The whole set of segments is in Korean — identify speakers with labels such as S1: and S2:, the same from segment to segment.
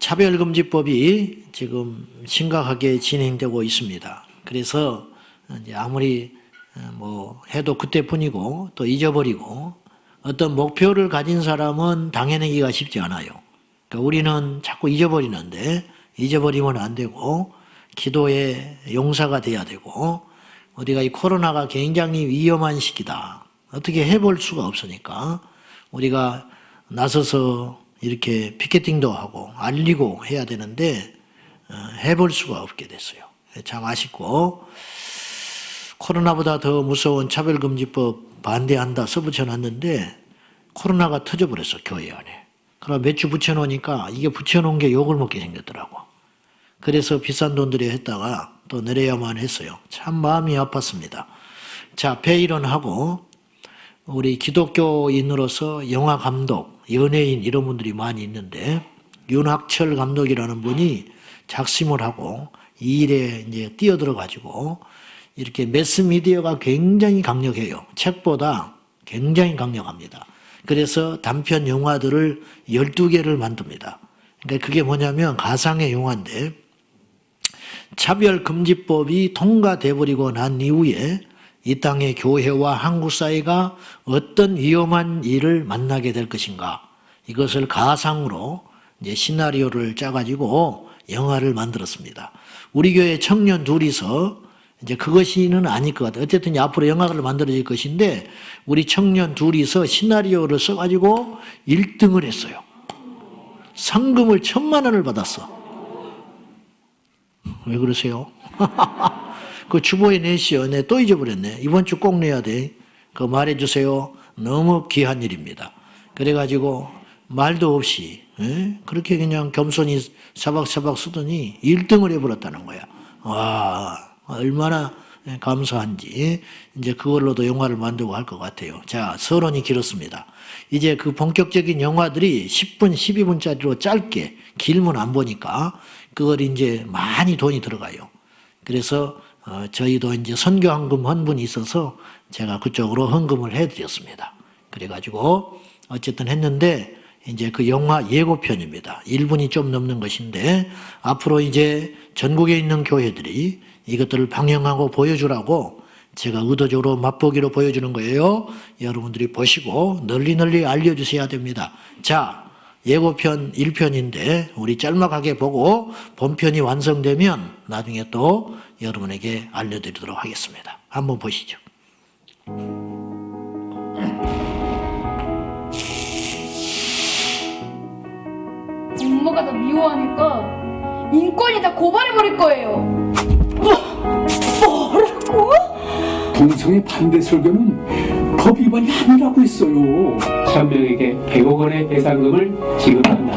S1: 차별금지법이 지금 심각하게 진행되고 있습니다. 그래서 이제 아무리 뭐 해도 그때뿐이고 또 잊어버리고 어떤 목표를 가진 사람은 당해내기가 쉽지 않아요. 그러니까 우리는 자꾸 잊어버리는데 잊어버리면 안 되고 기도의 용사가 돼야 되고 우리가 이 코로나가 굉장히 위험한 시기다. 어떻게 해볼 수가 없으니까 우리가 나서서 이렇게 피켓팅도 하고 알리고 해야 되는데 해볼 수가 없게 됐어요. 참 아쉽고 코로나보다 더 무서운 차별금지법 반대한다 써붙여놨는데 코로나가 터져버렸어 교회 안에. 그럼 몇 주 붙여놓으니까 이게 붙여놓은 게 욕을 먹게 생겼더라고. 그래서 비싼 돈 들여 했다가 또 내려야만 했어요. 참 마음이 아팠습니다. 자, 폐일원하고 우리 기독교인으로서 영화 감독, 연예인 이런 분들이 많이 있는데 윤학철 감독이라는 분이 작심을 하고 이 일에 이제 뛰어들어 가지고 이렇게 매스미디어가 굉장히 강력해요. 책보다 굉장히 강력합니다. 그래서 단편 영화들을 12개를 만듭니다. 그러니까 그게 뭐냐면 가상의 영화인데 차별금지법이 통과돼 버리고 난 이후에 이 땅의 교회와 한국 사회가 어떤 위험한 일을 만나게 될 것인가 이것을 가상으로 이제 시나리오를 짜가지고 영화를 만들었습니다. 우리 교회 청년 둘이서 이제 그것이는 아닐 것 같아요. 어쨌든 앞으로 영화를 만들어질 것인데 우리 청년 둘이서 시나리오를 써가지고 1등을 했어요. 상금을 1,000만 원을 받았어. 왜 그러세요? 그 주보에 내시오. 내 또 잊어버렸네. 이번 주 꼭 내야 돼. 그거 말해주세요. 너무 귀한 일입니다. 그래가지고 말도 없이 그렇게 그냥 겸손히 사박사박 쓰더니 1등을 해버렸다는 거야. 와, 얼마나 감사한지 이제 그걸로도 영화를 만들고 할 것 같아요. 자, 서론이 길었습니다. 이제 그 본격적인 영화들이 10분, 12분짜리로 짧게 길면 안 보니까 그걸 이제 많이 돈이 들어가요. 그래서 저희도 이제 선교헌금 헌분이 있어서 제가 그쪽으로 헌금을 해드렸습니다. 그래가지고 어쨌든 했는데 이제 그 영화 예고편입니다. 1분이 좀 넘는 것인데 앞으로 이제 전국에 있는 교회들이 이것들을 방영하고 보여주라고 제가 의도적으로 맛보기로 보여주는 거예요. 여러분들이 보시고 널리 널리 알려주셔야 됩니다. 자, 예고편 1편인데 우리 짤막하게 보고 본편이 완성되면 나중에 또 여러분에게 알려드리도록 하겠습니다. 한번 보시죠.
S2: 엄마가 나 미워하니까 인권위에다 고발해버릴 거예요. 뭐라고?
S3: 동성애 반대 설교는 법 위반이 아니라고 했어요.
S4: 천명에게 100억 원의 배상금을 지급한다.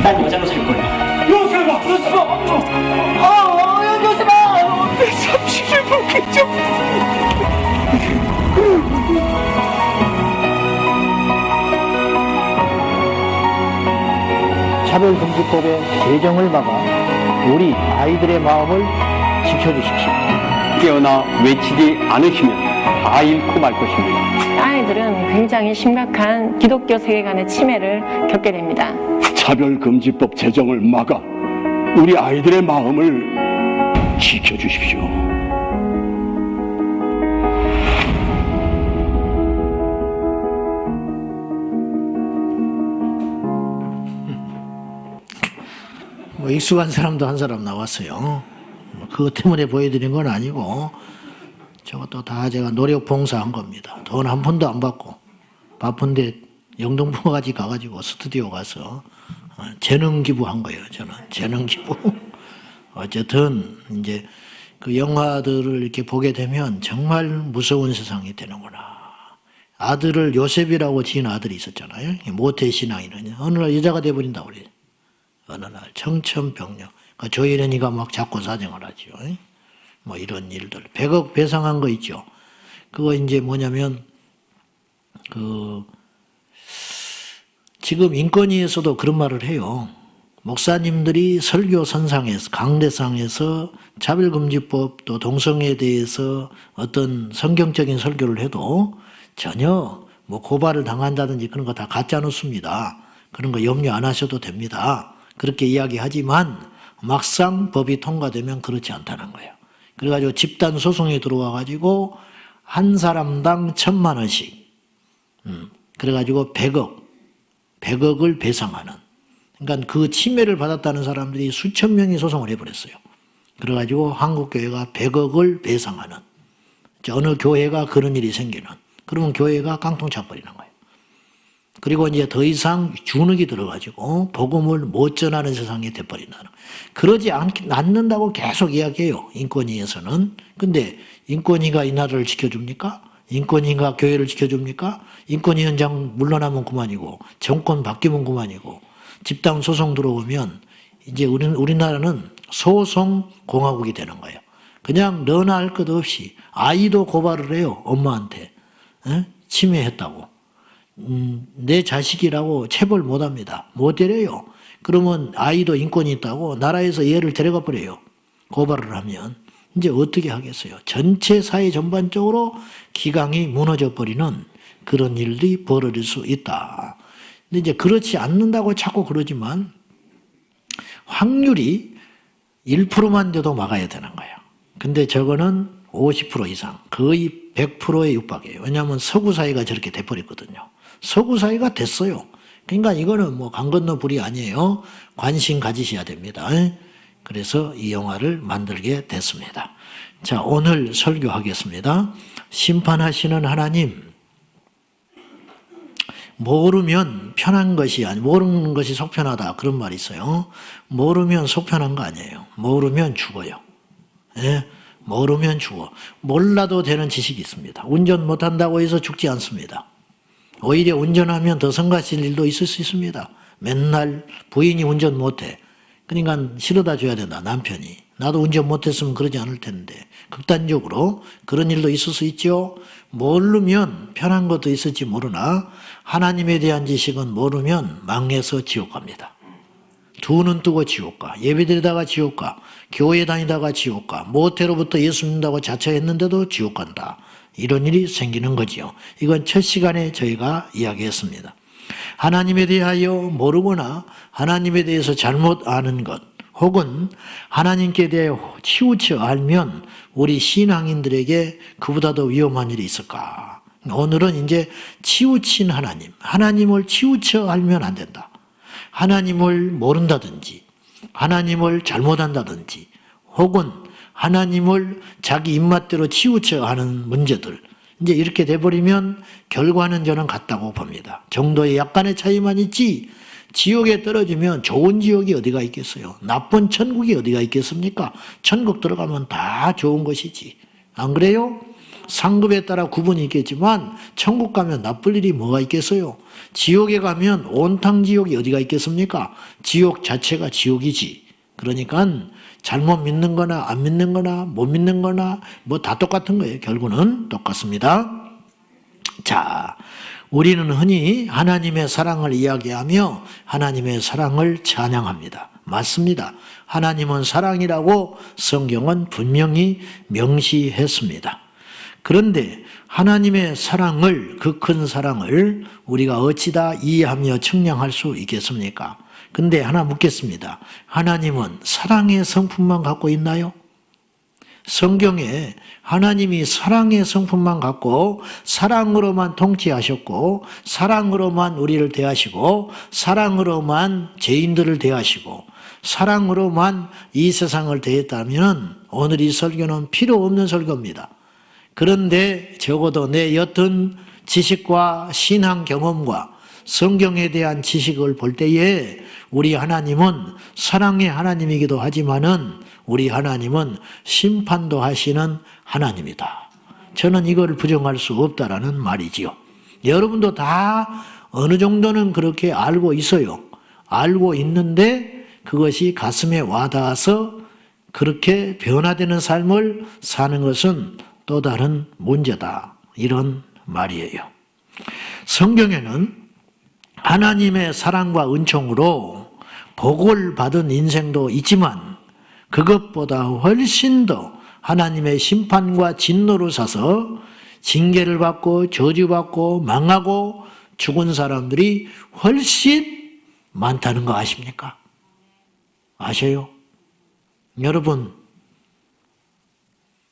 S4: 난 여자로 살 거야.
S3: 요셉아!
S2: 요셉아!
S3: 내 30일 먹겠죠?
S1: 차별금지법의 제정을 막아 우리 아이들의 마음을 지켜주십시오.
S4: 깨어나 외치지 않으시면 다 잃고 말 것입니다.
S5: 아이들은 굉장히 심각한 기독교 세계관의 침해를 겪게 됩니다.
S3: 차별금지법 제정을 막아 우리 아이들의 마음을 지켜주십시오.
S1: 뭐 익숙한 사람도 한 사람 나왔어요. 그것 때문에 보여드린 건 아니고 저것도 다 제가 노력 봉사한 겁니다. 돈 한 푼도 안 받고 바쁜데 영등포까지 가가지고 스튜디오 가서 재능 기부한 거예요. 저는 재능 기부. 어쨌든 이제 그 영화들을 이렇게 보게 되면 정말 무서운 세상이 되는구나. 아들을 요셉이라고 지은 아들이 있었잖아요. 모태 신앙이는 어느 날 여자가 돼버린다고 그래요. 어느 날 청천벽력. 조혜련이가 막 자꾸 사정을 하죠. 뭐 이런 일들. 100억 배상한 거 있죠. 그거 이제 뭐냐면 지금 인권위에서도 그런 말을 해요. 목사님들이 설교 선상에서 강대상에서 차별금지법 또 동성애에 대해서 어떤 성경적인 설교를 해도 전혀 뭐 고발을 당한다든지 그런 거 다 가짜 뉴스입니다. 그런 거 염려 안 하셔도 됩니다. 그렇게 이야기하지만 막상 법이 통과되면 그렇지 않다는 거예요. 그래가지고 집단 소송이 들어와가지고 한 사람당 1,000만 원씩, 그래가지고 100억을 배상하는. 그러니까 그 침해를 받았다는 사람들이 수천 명이 소송을 해버렸어요. 그래가지고 한국교회가 100억을 배상하는. 어느 교회가 그런 일이 생기는. 그러면 교회가 깡통 차버리는 거예요. 그리고 이제 더 이상 주눅이 들어가지고 복음을 못 전하는 세상이 돼버린다는. 그러지 않는다고 계속 이야기해요. 인권위에서는. 근데 인권위가 이 나라를 지켜줍니까? 인권위가 교회를 지켜줍니까? 인권위원장 물러나면 그만이고 정권 바뀌면 그만이고 집단 소송 들어오면 이제 우리나라는 소송 공화국이 되는 거예요. 그냥 너나 할 것 없이 아이도 고발을 해요. 엄마한테. 침해했다고. 내 자식이라고 체벌 못합니다. 못 때려요. 그러면 아이도 인권이 있다고 나라에서 얘를 데려가 버려요. 고발을 하면. 이제 어떻게 하겠어요? 전체 사회 전반적으로 기강이 무너져 버리는 그런 일이 벌어질 수 있다. 근데 이제 그렇지 않는다고 자꾸 그러지만 확률이 1%만 돼도 막아야 되는 거예요. 근데 저거는 50% 이상, 거의 100%에 육박해요. 왜냐하면 서구 사회가 저렇게 돼버렸거든요. 서구 사회가 됐어요. 그러니까 이거는 뭐 강 건너 불이 아니에요. 관심 가지셔야 됩니다. 그래서 이 영화를 만들게 됐습니다. 자, 오늘 설교하겠습니다. 심판하시는 하나님, 모르면 편한 것이 아니, 모르는 것이 속편하다 그런 말이 있어요. 모르면 속편한 거 아니에요. 모르면 죽어요. 예? 모르면 죽어. 몰라도 되는 지식이 있습니다. 운전 못한다고 해서 죽지 않습니다. 오히려 운전하면 더 성가실 일도 있을 수 있습니다. 맨날 부인이 운전 못해. 그러니까 실어다 줘야 된다, 남편이. 나도 운전 못했으면 그러지 않을 텐데. 극단적으로 그런 일도 있을 수 있죠. 모르면 편한 것도 있을지 모르나 하나님에 대한 지식은 모르면 망해서 지옥 갑니다. 두 눈 뜨고 지옥 가. 예배드리다가 지옥 가. 교회 다니다가 지옥 가. 모태로부터 예수 믿는다고 자처했는데도 지옥 간다. 이런 일이 생기는 거지요. 이건 첫 시간에 저희가 이야기했습니다. 하나님에 대하여 모르거나 하나님에 대해서 잘못 아는 것 혹은 하나님께 대해 치우쳐 알면 우리 신앙인들에게 그보다 더 위험한 일이 있을까? 오늘은 이제 치우친 하나님, 하나님을 치우쳐 알면 안 된다. 하나님을 모른다든지 하나님을 잘못한다든지 혹은 하나님을 자기 입맛대로 치우쳐 하는 문제들, 이제 이렇게 돼버리면 결과는 저는 같다고 봅니다. 정도의 약간의 차이만 있지 지옥에 떨어지면 좋은 지옥이 어디가 있겠어요? 나쁜 천국이 어디가 있겠습니까? 천국 들어가면 다 좋은 것이지. 안 그래요? 상급에 따라 구분이 있겠지만 천국 가면 나쁠 일이 뭐가 있겠어요? 지옥에 가면 온탕 지옥이 어디가 있겠습니까? 지옥 자체가 지옥이지. 그러니까 잘못 믿는 거나 안 믿는 거나 못 믿는 거나 뭐 다 똑같은 거예요. 결국은 똑같습니다. 자, 우리는 흔히 하나님의 사랑을 이야기하며 하나님의 사랑을 찬양합니다. 맞습니다. 하나님은 사랑이라고 성경은 분명히 명시했습니다. 그런데 하나님의 사랑을, 그 큰 사랑을 우리가 어찌다 이해하며 측량할 수 있겠습니까? 근데 하나 묻겠습니다. 하나님은 사랑의 성품만 갖고 있나요? 성경에 하나님이 사랑의 성품만 갖고 사랑으로만 통치하셨고 사랑으로만 우리를 대하시고 사랑으로만 죄인들을 대하시고 사랑으로만 이 세상을 대했다면 오늘 이 설교는 필요 없는 설교입니다. 그런데 적어도 내 옅은 지식과 신앙 경험과 성경에 대한 지식을 볼 때에 우리 하나님은 사랑의 하나님이기도 하지만은 우리 하나님은 심판도 하시는 하나님이다. 저는 이걸 부정할 수 없다라는 말이지요. 여러분도 다 어느 정도는 그렇게 알고 있어요. 알고 있는데 그것이 가슴에 와닿아서 그렇게 변화되는 삶을 사는 것은 또 다른 문제다. 이런 말이에요. 성경에는 하나님의 사랑과 은총으로 복을 받은 인생도 있지만 그것보다 훨씬 더 하나님의 심판과 진노를 사서 징계를 받고 저주받고 망하고 죽은 사람들이 훨씬 많다는 거 아십니까? 아세요? 여러분,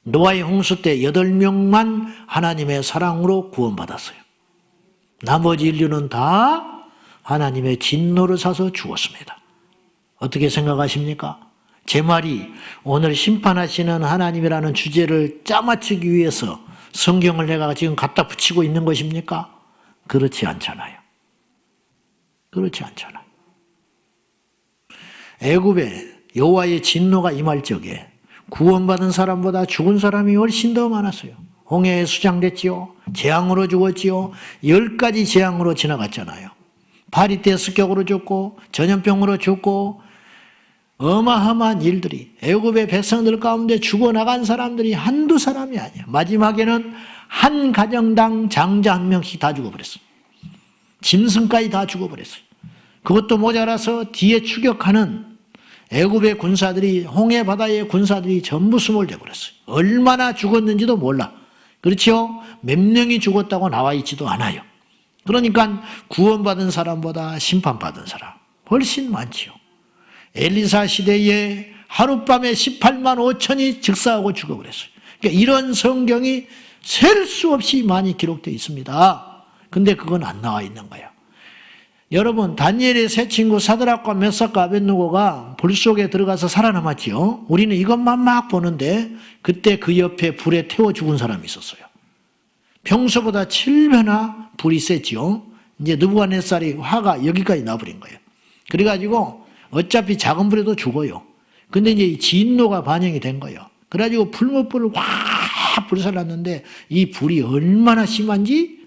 S1: 노아의 홍수 때 8명만 하나님의 사랑으로 구원받았어요. 나머지 인류는 다 하나님의 진노를 사서 죽었습니다. 어떻게 생각하십니까? 제 말이 오늘 심판하시는 하나님이라는 주제를 짜맞추기 위해서 성경을 내가 지금 갖다 붙이고 있는 것입니까? 그렇지 않잖아요. 그렇지 않잖아요. 애굽에 여호와의 진노가 임할 적에 구원받은 사람보다 죽은 사람이 훨씬 더 많았어요. 홍해에 수장됐지요. 재앙으로 죽었지요. 10가지 재앙으로 지나갔잖아요. 파리떼 습격으로 죽고 전염병으로 죽고 어마어마한 일들이 애굽의 백성들 가운데 죽어나간 사람들이 한두 사람이 아니야. 마지막에는 한 가정당 장자 한 명씩 다 죽어버렸어요. 짐승까지 다 죽어버렸어요. 그것도 모자라서 뒤에 추격하는 애굽의 군사들이 홍해 바다의 군사들이 전부 수몰돼 버렸어요. 얼마나 죽었는지도 몰라. 그렇죠? 몇 명이 죽었다고 나와 있지도 않아요. 그러니까 구원받은 사람보다 심판받은 사람 훨씬 많지요. 엘리사 시대에 하룻밤에 18만 5천이 즉사하고 죽어버렸어요. 그러니까 이런 성경이 셀 수 없이 많이 기록되어 있습니다. 근데 그건 안 나와 있는 거예요. 여러분, 다니엘의 세 친구 사드락과 메삭과 아벳느고가 불 속에 들어가서 살아남았지요. 우리는 이것만 막 보는데 그때 그 옆에 불에 태워 죽은 사람이 있었어요. 평소보다 7배나 불이 셌지요. 이제 느부갓네살이 화가 여기까지 나버린 거예요. 그래가지고 어차피 작은 불에도 죽어요. 근데 이제 진노가 반영이 된 거예요. 그래가지고 불못불을 확 불살랐는데 이 불이 얼마나 심한지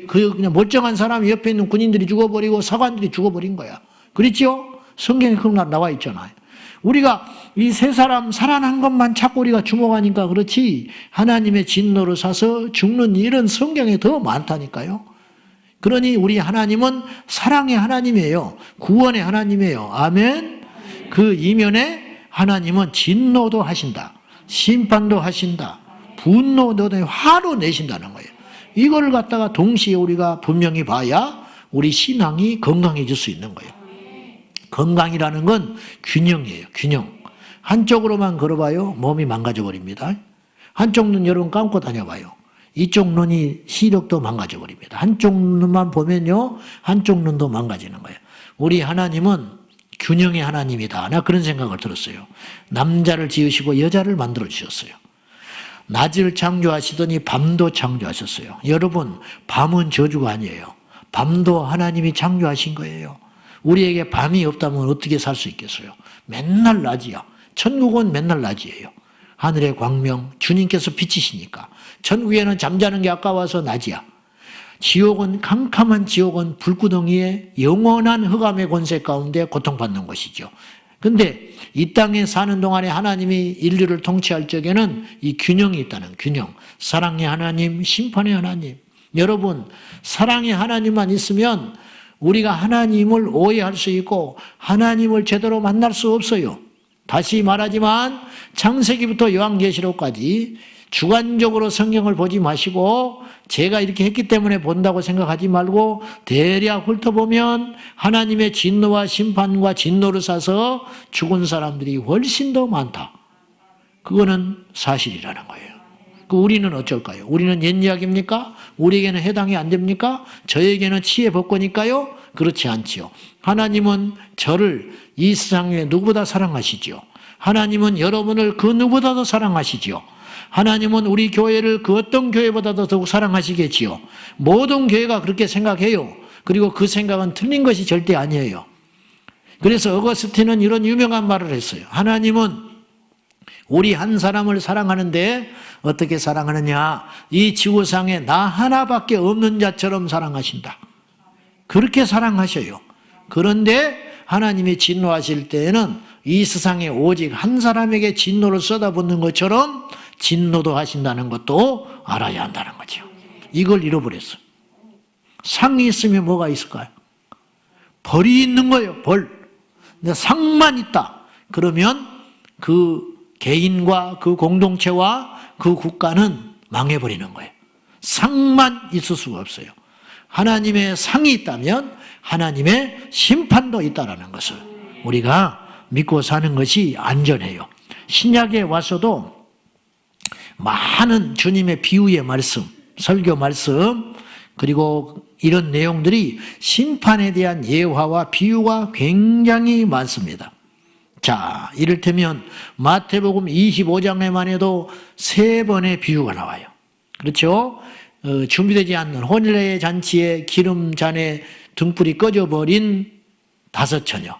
S1: 그냥 멀쩡한 사람 옆에 있는 군인들이 죽어버리고 사관들이 죽어버린 거야. 그렇죠? 성경에 그런 나와 있잖아요. 우리가 이 세 사람 살아난 것만 자꾸 우리가 주목하니까 그렇지 하나님의 진노를 사서 죽는 일은 성경에 더 많다니까요. 그러니 우리 하나님은 사랑의 하나님이에요. 구원의 하나님이에요. 아멘. 그 이면에 하나님은 진노도 하신다. 심판도 하신다. 분노도 화로 내신다는 거예요. 이걸 갖다가 동시에 우리가 분명히 봐야 우리 신앙이 건강해질 수 있는 거예요. 건강이라는 건 균형이에요. 균형. 한쪽으로만 걸어봐요. 몸이 망가져 버립니다. 한쪽 눈 여러분 감고 다녀봐요. 이쪽 눈이 시력도 망가져 버립니다. 한쪽 눈만 보면요. 한쪽 눈도 망가지는 거예요. 우리 하나님은 균형의 하나님이다. 나 그런 생각을 들었어요. 남자를 지으시고 여자를 만들어 주셨어요. 낮을 창조하시더니 밤도 창조하셨어요. 여러분, 밤은 저주가 아니에요. 밤도 하나님이 창조하신 거예요. 우리에게 밤이 없다면 어떻게 살 수 있겠어요? 맨날 낮이야. 천국은 맨날 낮이에요. 하늘의 광명, 주님께서 빛이시니까. 천국에는 잠자는 게 아까워서 낮이야. 지옥은 캄캄한 지옥은 불구덩이에 영원한 흑암의 권세 가운데 고통받는 것이죠. 근데 이 땅에 사는 동안에 하나님이 인류를 통치할 적에는 이 균형이 있다는 균형. 사랑의 하나님, 심판의 하나님. 여러분, 사랑의 하나님만 있으면 우리가 하나님을 오해할 수 있고 하나님을 제대로 만날 수 없어요. 다시 말하지만 창세기부터 요한계시록까지 주관적으로 성경을 보지 마시고 제가 이렇게 했기 때문에 본다고 생각하지 말고 대략 훑어보면 하나님의 진노와 심판과 진노를 사서 죽은 사람들이 훨씬 더 많다. 그거는 사실이라는 거예요. 우리는 어쩔까요? 우리는 옛 이야기입니까? 우리에게는 해당이 안 됩니까? 저에게는 치의 법권일까요? 그렇지 않지요. 하나님은 저를 이 세상에 누구보다 사랑하시지요. 하나님은 여러분을 그 누구보다도 사랑하시지요. 하나님은 우리 교회를 그 어떤 교회보다도 더욱 사랑하시겠지요. 모든 교회가 그렇게 생각해요. 그리고 그 생각은 틀린 것이 절대 아니에요. 그래서 어거스틴은 이런 유명한 말을 했어요. 하나님은 우리 한 사람을 사랑하는데 어떻게 사랑하느냐? 이 지구상에 나 하나밖에 없는 자처럼 사랑하신다. 그렇게 사랑하셔요. 그런데 하나님이 진노하실 때에는 이 세상에 오직 한 사람에게 진노를 쏟아붓는 것처럼 진노도 하신다는 것도 알아야 한다는 거죠. 이걸 잃어버렸어. 상이 있으면 뭐가 있을까요? 벌이 있는 거예요. 벌. 근데 상만 있다. 그러면 그 개인과 그 공동체와 그 국가는 망해버리는 거예요. 상만 있을 수가 없어요. 하나님의 상이 있다면 하나님의 심판도 있다라는 것을 우리가 믿고 사는 것이 안전해요. 신약에 와서도 많은 주님의 비유의 말씀, 설교 말씀, 그리고 이런 내용들이 심판에 대한 예화와 비유가 굉장히 많습니다. 자, 이를테면 마태복음 25장에만 해도 3번의 비유가 나와요. 그렇죠? 준비되지 않는 혼례 잔치에 기름잔에 등불이 꺼져버린 5처녀,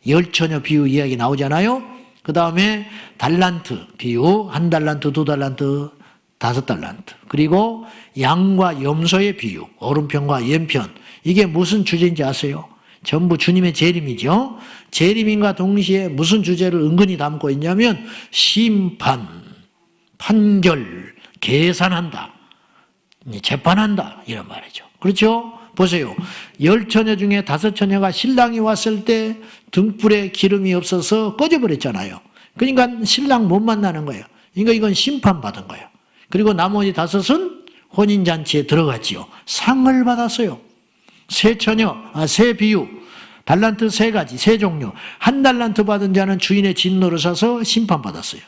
S1: 10처녀 비유 이야기 나오잖아요. 그 다음에 달란트 비유, 1달란트, 2달란트, 5달란트. 그리고 양과 염소의 비유, 오른편과 왼편. 이게 무슨 주제인지 아세요? 전부 주님의 재림이죠. 재림인과 동시에 무슨 주제를 은근히 담고 있냐면 심판, 판결, 계산한다, 재판한다 이런 말이죠. 그렇죠? 보세요. 10처녀 중에 5처녀가 신랑이 왔을 때 등불에 기름이 없어서 꺼져버렸잖아요. 그러니까 신랑 못 만나는 거예요. 그러니까 이건 심판받은 거예요. 그리고 나머지 5은 혼인잔치에 들어갔지요. 상을 받았어요. 세 비유, 달란트 3가지, 3종류. 1달란트 받은 자는 주인의 진노를 사서 심판받았어요.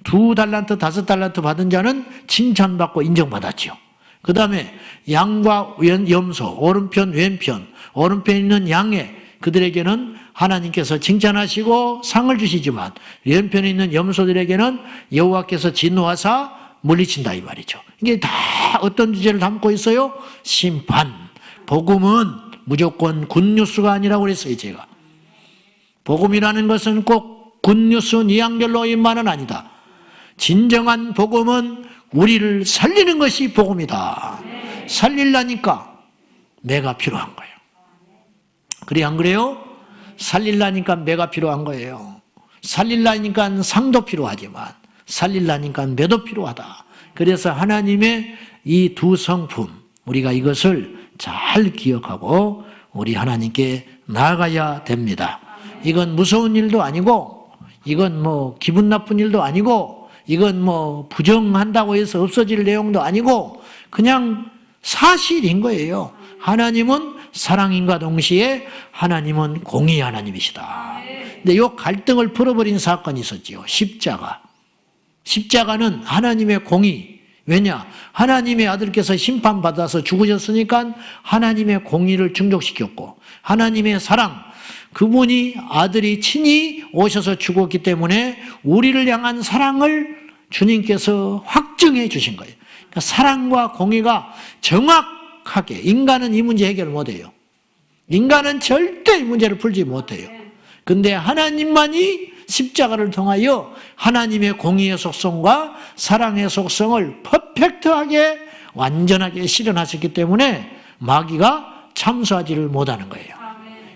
S1: 2달란트, 5달란트 받은 자는 칭찬받고 인정받았지요. 그 다음에 양과 염소, 오른편, 왼편, 오른편에 있는 양에 그들에게는 하나님께서 칭찬하시고 상을 주시지만 왼편에 있는 염소들에게는 여호와께서 진노하사 물리친다 이 말이죠. 이게 다 어떤 주제를 담고 있어요? 심판. 복음은 무조건 굿뉴스가 아니라고 그랬어요, 제가. 복음이라는 것은 꼭 굿뉴스 이한결로인만은 아니다. 진정한 복음은 우리를 살리는 것이 복음이다. 살리려니까 매가 필요한 거예요. 그래 안 그래요? 살리려니까 매가 필요한 거예요. 살리려니까 상도 필요하지만 살리려니까 매도 필요하다. 그래서 하나님의 이 두 성품, 우리가 이것을 잘 기억하고 우리 하나님께 나아가야 됩니다. 이건 무서운 일도 아니고, 이건 뭐 기분 나쁜 일도 아니고, 이건 뭐 부정한다고 해서 없어질 내용도 아니고 그냥 사실인 거예요. 하나님은 사랑인과 동시에 하나님은 공의의 하나님이시다. 근데 이 갈등을 풀어버린 사건이 있었지요. 십자가. 십자가는 하나님의 공의. 왜냐? 하나님의 아들께서 심판받아서 죽으셨으니까 하나님의 공의를 충족시켰고 하나님의 사랑, 그분이 아들이 친히 오셔서 죽었기 때문에 우리를 향한 사랑을 주님께서 확증해 주신 거예요. 그러니까 사랑과 공의가 정확하게, 인간은 이 문제 해결을 못해요. 인간은 절대 이 문제를 풀지 못해요. 근데 하나님만이 십자가를 통하여 하나님의 공의의 속성과 사랑의 속성을 퍼펙트하게 완전하게 실현하셨기 때문에 마귀가 참수하지를 못하는 거예요.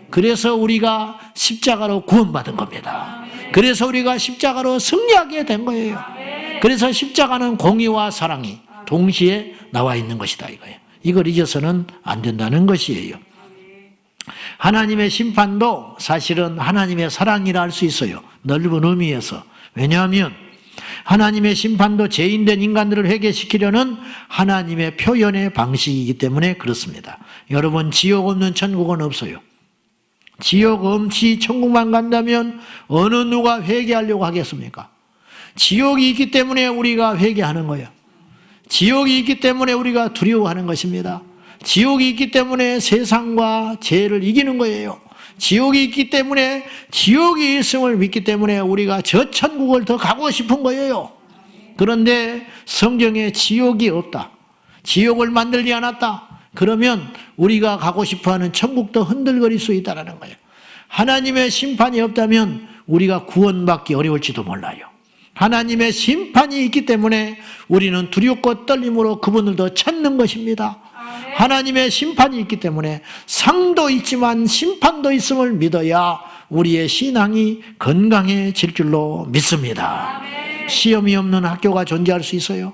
S1: 그래서 우리가 십자가로 구원받은 겁니다. 그래서 우리가 십자가로 승리하게 된 거예요. 그래서 십자가는 공의와 사랑이 동시에 나와 있는 것이다 이거예요. 이걸 잊어서는 안 된다는 것이에요. 하나님의 심판도 사실은 하나님의 사랑이라 할 수 있어요. 넓은 의미에서. 왜냐하면 하나님의 심판도 죄인된 인간들을 회개시키려는 하나님의 표현의 방식이기 때문에 그렇습니다. 여러분, 지옥 없는 천국은 없어요. 지옥 없이 천국만 간다면 어느 누가 회개하려고 하겠습니까? 지옥이 있기 때문에 우리가 회개하는 거예요. 지옥이 있기 때문에 우리가 두려워하는 것입니다. 지옥이 있기 때문에 세상과 죄를 이기는 거예요. 지옥이 있기 때문에, 지옥이 있음을 믿기 때문에 우리가 저 천국을 더 가고 싶은 거예요. 그런데 성경에 지옥이 없다, 지옥을 만들지 않았다, 그러면 우리가 가고 싶어하는 천국도 흔들거릴 수 있다는 거예요. 하나님의 심판이 없다면 우리가 구원받기 어려울지도 몰라요. 하나님의 심판이 있기 때문에 우리는 두렵고 떨림으로 그분을 더 찾는 것입니다. 하나님의 심판이 있기 때문에 상도 있지만 심판도 있음을 믿어야 우리의 신앙이 건강해질 줄로 믿습니다. 시험이 없는 학교가 존재할 수 있어요?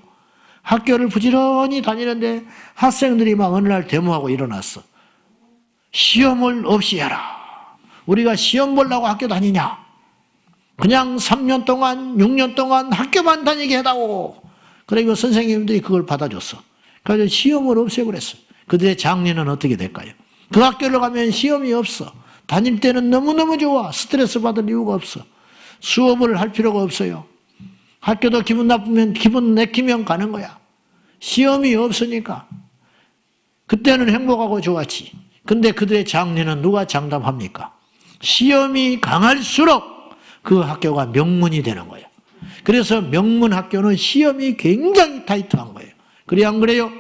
S1: 학교를 부지런히 다니는데 학생들이 막 어느 날 데모하고 일어났어. 시험을 없이 해라. 우리가 시험 보려고 학교 다니냐? 그냥 3년 동안 6년 동안 학교만 다니게 해다오. 그리고 선생님들이 그걸 받아줬어. 그래서 시험을 없애버렸어요. 그들의 장래는 어떻게 될까요? 그 학교를 가면 시험이 없어. 다닐 때는 너무너무 좋아. 스트레스 받을 이유가 없어. 수업을 할 필요가 없어요. 학교도 기분 나쁘면 기분 내키면 가는 거야. 시험이 없으니까. 그때는 행복하고 좋았지. 근데 그들의 장래는 누가 장담합니까? 시험이 강할수록 그 학교가 명문이 되는 거예요. 그래서 명문 학교는 시험이 굉장히 타이트한 거예요. 그래 안 그래요?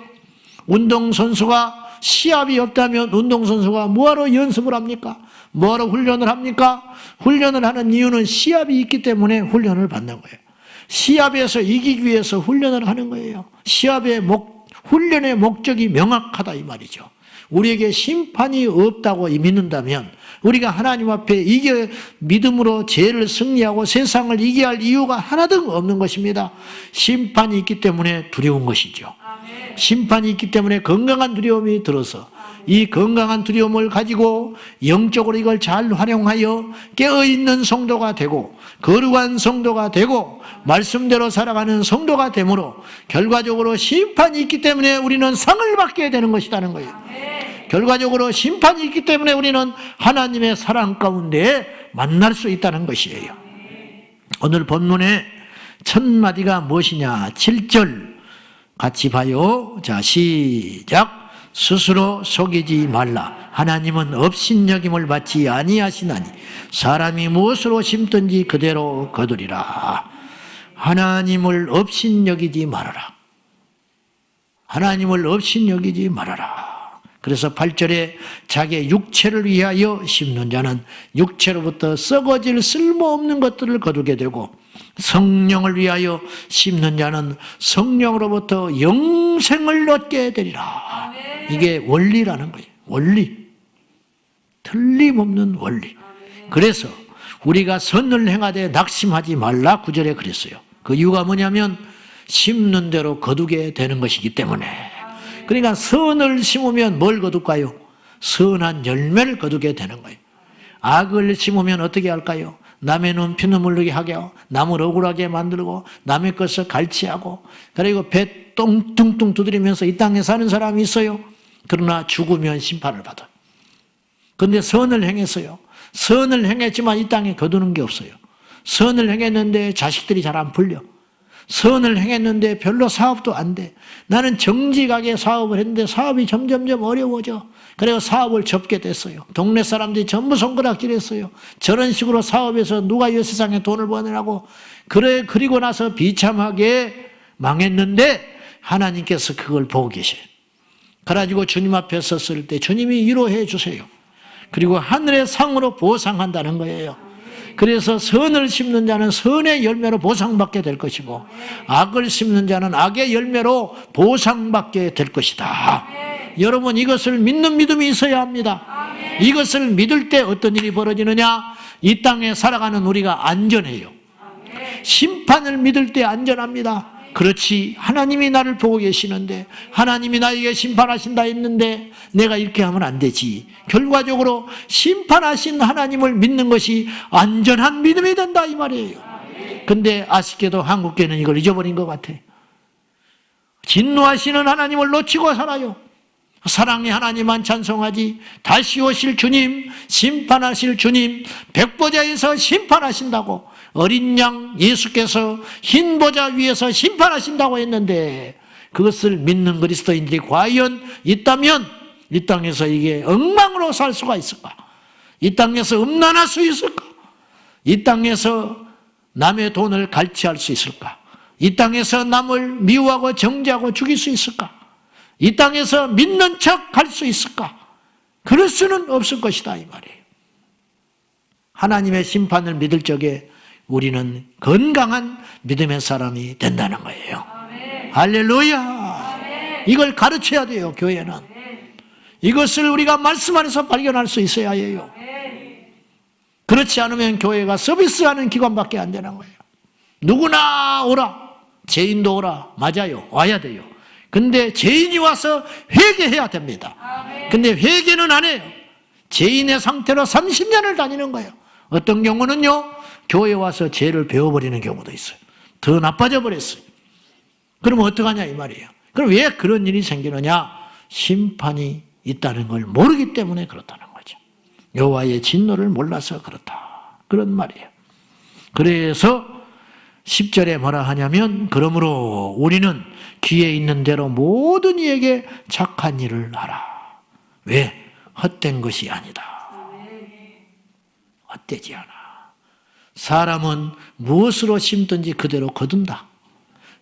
S1: 운동선수가 시합이 없다면 운동선수가 뭐하러 연습을 합니까? 뭐하러 훈련을 합니까? 훈련을 하는 이유는 시합이 있기 때문에 훈련을 받는 거예요. 시합에서 이기기 위해서 훈련을 하는 거예요. 훈련의 목적이 명확하다 이 말이죠. 우리에게 심판이 없다고 믿는다면 우리가 하나님 앞에 믿음으로 죄를 승리하고 세상을 이겨야 할 이유가 하나도 없는 것입니다. 심판이 있기 때문에 두려운 것이죠. 심판이 있기 때문에 건강한 두려움이 들어서 이 건강한 두려움을 가지고 영적으로 이걸 잘 활용하여 깨어있는 성도가 되고 거룩한 성도가 되고 말씀대로 살아가는 성도가 되므로 결과적으로 심판이 있기 때문에 우리는 상을 받게 되는 것이라는 거예요. 결과적으로 심판이 있기 때문에 우리는 하나님의 사랑 가운데 만날 수 있다는 것이에요. 오늘 본문의 첫 마디가 무엇이냐? 7절 같이 봐요. 자, 시작. 스스로 속이지 말라. 하나님은 업신여김을 받지 아니하시나니 사람이 무엇으로 심든지 그대로 거두리라. 하나님을 업신여기지 말아라. 하나님을 업신여기지 말아라. 그래서 8절에 자기의 육체를 위하여 심는 자는 육체로부터 썩어질 쓸모없는 것들을 거두게 되고 성령을 위하여 심는 자는 성령으로부터 영생을 얻게 되리라. 이게 원리라는 거예요. 원리. 틀림없는 원리. 그래서 우리가 선을 행하되 낙심하지 말라 9절에 그랬어요. 그 이유가 뭐냐면 심는 대로 거두게 되는 것이기 때문에. 그러니까 선을 심으면 뭘 거둘까요? 선한 열매를 거두게 되는 거예요. 악을 심으면 어떻게 할까요? 남의 눈 피눈물 나게 하게 하고 남을 억울하게 만들고 남의 것을 갈취하고 그리고 배 뚱뚱 두드리면서 이 땅에 사는 사람이 있어요. 그러나 죽으면 심판을 받아요. 그런데 선을 행했어요. 선을 행했지만 이 땅에 거두는 게 없어요. 선을 행했는데 자식들이 잘 안 풀려. 선을 행했는데 별로 사업도 안 돼. 나는 정직하게 사업을 했는데 사업이 점점점 어려워져. 그래서 사업을 접게 됐어요. 동네 사람들이 전부 손가락질했어요. 저런 식으로 사업에서 누가 이 세상에 돈을 버느라고. 그리고 나서 비참하게 망했는데 하나님께서 그걸 보고 계셔요. 그래가지고 주님 앞에 섰을 때 주님이 위로해 주세요. 그리고 하늘의 상으로 보상한다는 거예요. 그래서 선을 심는 자는 선의 열매로 보상받게 될 것이고 악을 심는 자는 악의 열매로 보상받게 될 것이다. 여러분 이것을 믿는 믿음이 있어야 합니다. 이것을 믿을 때 어떤 일이 벌어지느냐? 이 땅에 살아가는 우리가 안전해요. 심판을 믿을 때 안전합니다. 그렇지, 하나님이 나를 보고 계시는데 하나님이 나에게 심판하신다 했는데 내가 이렇게 하면 안 되지. 결과적으로 심판하신 하나님을 믿는 것이 안전한 믿음이 된다 이 말이에요. 근데 아쉽게도 한국교회는 이걸 잊어버린 것 같아. 진노하시는 하나님을 놓치고 살아요. 사랑의 하나님만 찬송하지 다시 오실 주님, 심판하실 주님, 백보자에서 심판하신다고 어린 양 예수께서 흰 보좌 위에서 심판하신다고 했는데 그것을 믿는 그리스도인들이 과연 있다면 이 땅에서 이게 엉망으로 살 수가 있을까? 이 땅에서 음란할 수 있을까? 이 땅에서 남의 돈을 갈취할 수 있을까? 이 땅에서 남을 미워하고 정죄하고 죽일 수 있을까? 이 땅에서 믿는 척 할 수 있을까? 그럴 수는 없을 것이다 이 말이에요. 하나님의 심판을 믿을 적에 우리는 건강한 믿음의 사람이 된다는 거예요. 할렐루야. 이걸 가르쳐야 돼요. 교회는. 이것을 우리가 말씀 안에서 발견할 수 있어야 해요. 그렇지 않으면 교회가 서비스하는 기관밖에 안 되는 거예요. 누구나 오라. 죄인도 오라. 맞아요. 와야 돼요. 근데 죄인이 와서 회개해야 됩니다. 근데 회개는 안 해요. 죄인의 상태로 30년을 다니는 거예요. 어떤 경우는요, 교회 와서 죄를 배워버리는 경우도 있어요. 더 나빠져 버렸어요. 그러면 어떡하냐 이 말이에요. 그럼 왜 그런 일이 생기느냐? 심판이 있다는 걸 모르기 때문에 그렇다는 거죠. 여호와의 진노를 몰라서 그렇다. 그런 말이에요. 그래서 10절에 뭐라 하냐면 그러므로 우리는 귀에 있는 대로 모든 이에게 착한 일을 하라. 왜? 헛된 것이 아니다. 헛되지 않아. 사람은 무엇으로 심든지 그대로 거둔다.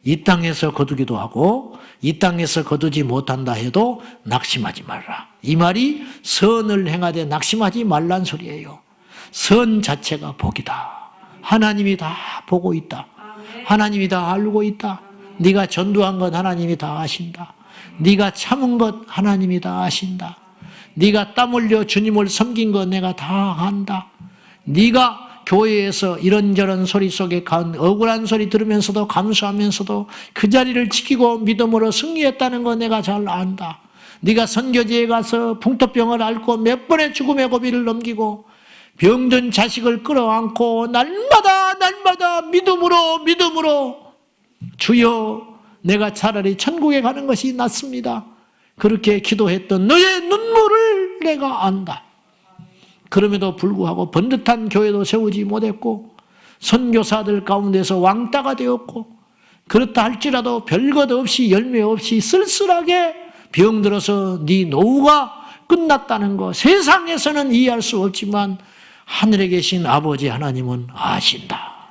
S1: 이 땅에서 거두기도 하고 이 땅에서 거두지 못한다 해도 낙심하지 말라. 이 말이 선을 행하되 낙심하지 말란 소리예요. 선 자체가 복이다. 하나님이 다 보고 있다. 하나님이 다 알고 있다. 네가 전도한 것 하나님이 다 아신다. 네가 참은 것 하나님이 다 아신다. 네가 땀 흘려 주님을 섬긴 것 내가 다 안다. 네가 교회에서 이런저런 소리 속에 억울한 소리 들으면서도 감수하면서도 그 자리를 지키고 믿음으로 승리했다는 거 내가 잘 안다. 네가 선교지에 가서 풍토병을 앓고 몇 번의 죽음의 고비를 넘기고 병든 자식을 끌어안고 날마다 믿음으로 주여 내가 차라리 천국에 가는 것이 낫습니다. 그렇게 기도했던 너의 눈물을 내가 안다. 그럼에도 불구하고 번듯한 교회도 세우지 못했고 선교사들 가운데서 왕따가 되었고 그렇다 할지라도 별것 없이 열매 없이 쓸쓸하게 병들어서 네 노후가 끝났다는 거 세상에서는 이해할 수 없지만 하늘에 계신 아버지 하나님은 아신다.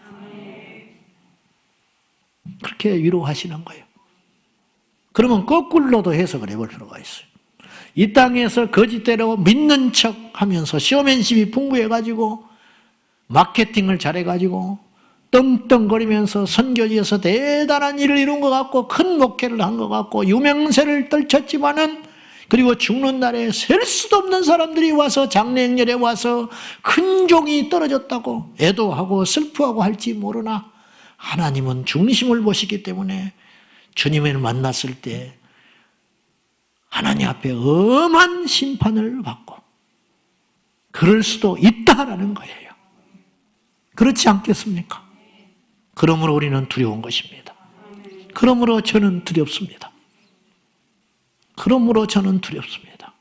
S1: 그렇게 위로하시는 거예요. 그러면 거꾸로도 해석을 해볼 필요가 있어요. 이 땅에서 거짓대로 믿는 척 하면서 쇼맨십이 풍부해가지고 마케팅을 잘해가지고 떵떵거리면서 선교지에서 대단한 일을 이룬 것 같고 큰 목회를 한 것 같고 유명세를 떨쳤지만은 그리고 죽는 날에 셀 수도 없는 사람들이 와서 장례행렬에 와서 큰 종이 떨어졌다고 애도하고 슬퍼하고 할지 모르나 하나님은 중심을 보시기 때문에 주님을 만났을 때 하나님 앞에 엄한 심판을 받고 그럴 수도 있다라는 거예요. 그렇지 않겠습니까? 그러므로 우리는 두려운 것입니다. 그러므로 저는 두렵습니다. 그러므로 저는 두렵습니다.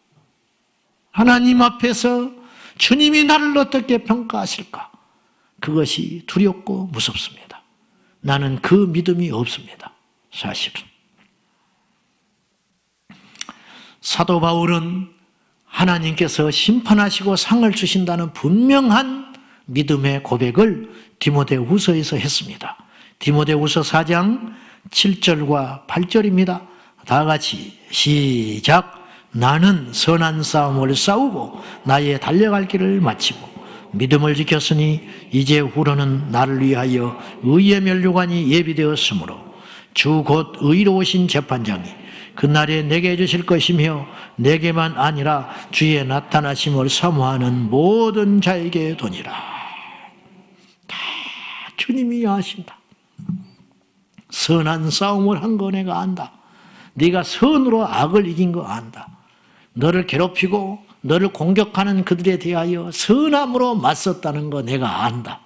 S1: 하나님 앞에서 주님이 나를 어떻게 평가하실까? 그것이 두렵고 무섭습니다. 나는 그 믿음이 없습니다. 사실은. 사도 바울은 하나님께서 심판하시고 상을 주신다는 분명한 믿음의 고백을 디모데후서에서 했습니다. 디모데후서 4장 7절과 8절입니다. 다 같이 시작. 나는 선한 싸움을 싸우고 나의 달려갈 길을 마치고 믿음을 지켰으니 이제 후로는 나를 위하여 의의 면류관이 예비되었으므로 주 곧 의로우신 재판장이 그날에 내게 주실 것이며 내게만 아니라 주의 나타나심을 사모하는 모든 자에게 도니라. 다 주님이 아신다. 선한 싸움을 한 거 내가 안다. 네가 선으로 악을 이긴 거 안다. 너를 괴롭히고 너를 공격하는 그들에 대하여 선함으로 맞섰다는 거 내가 안다.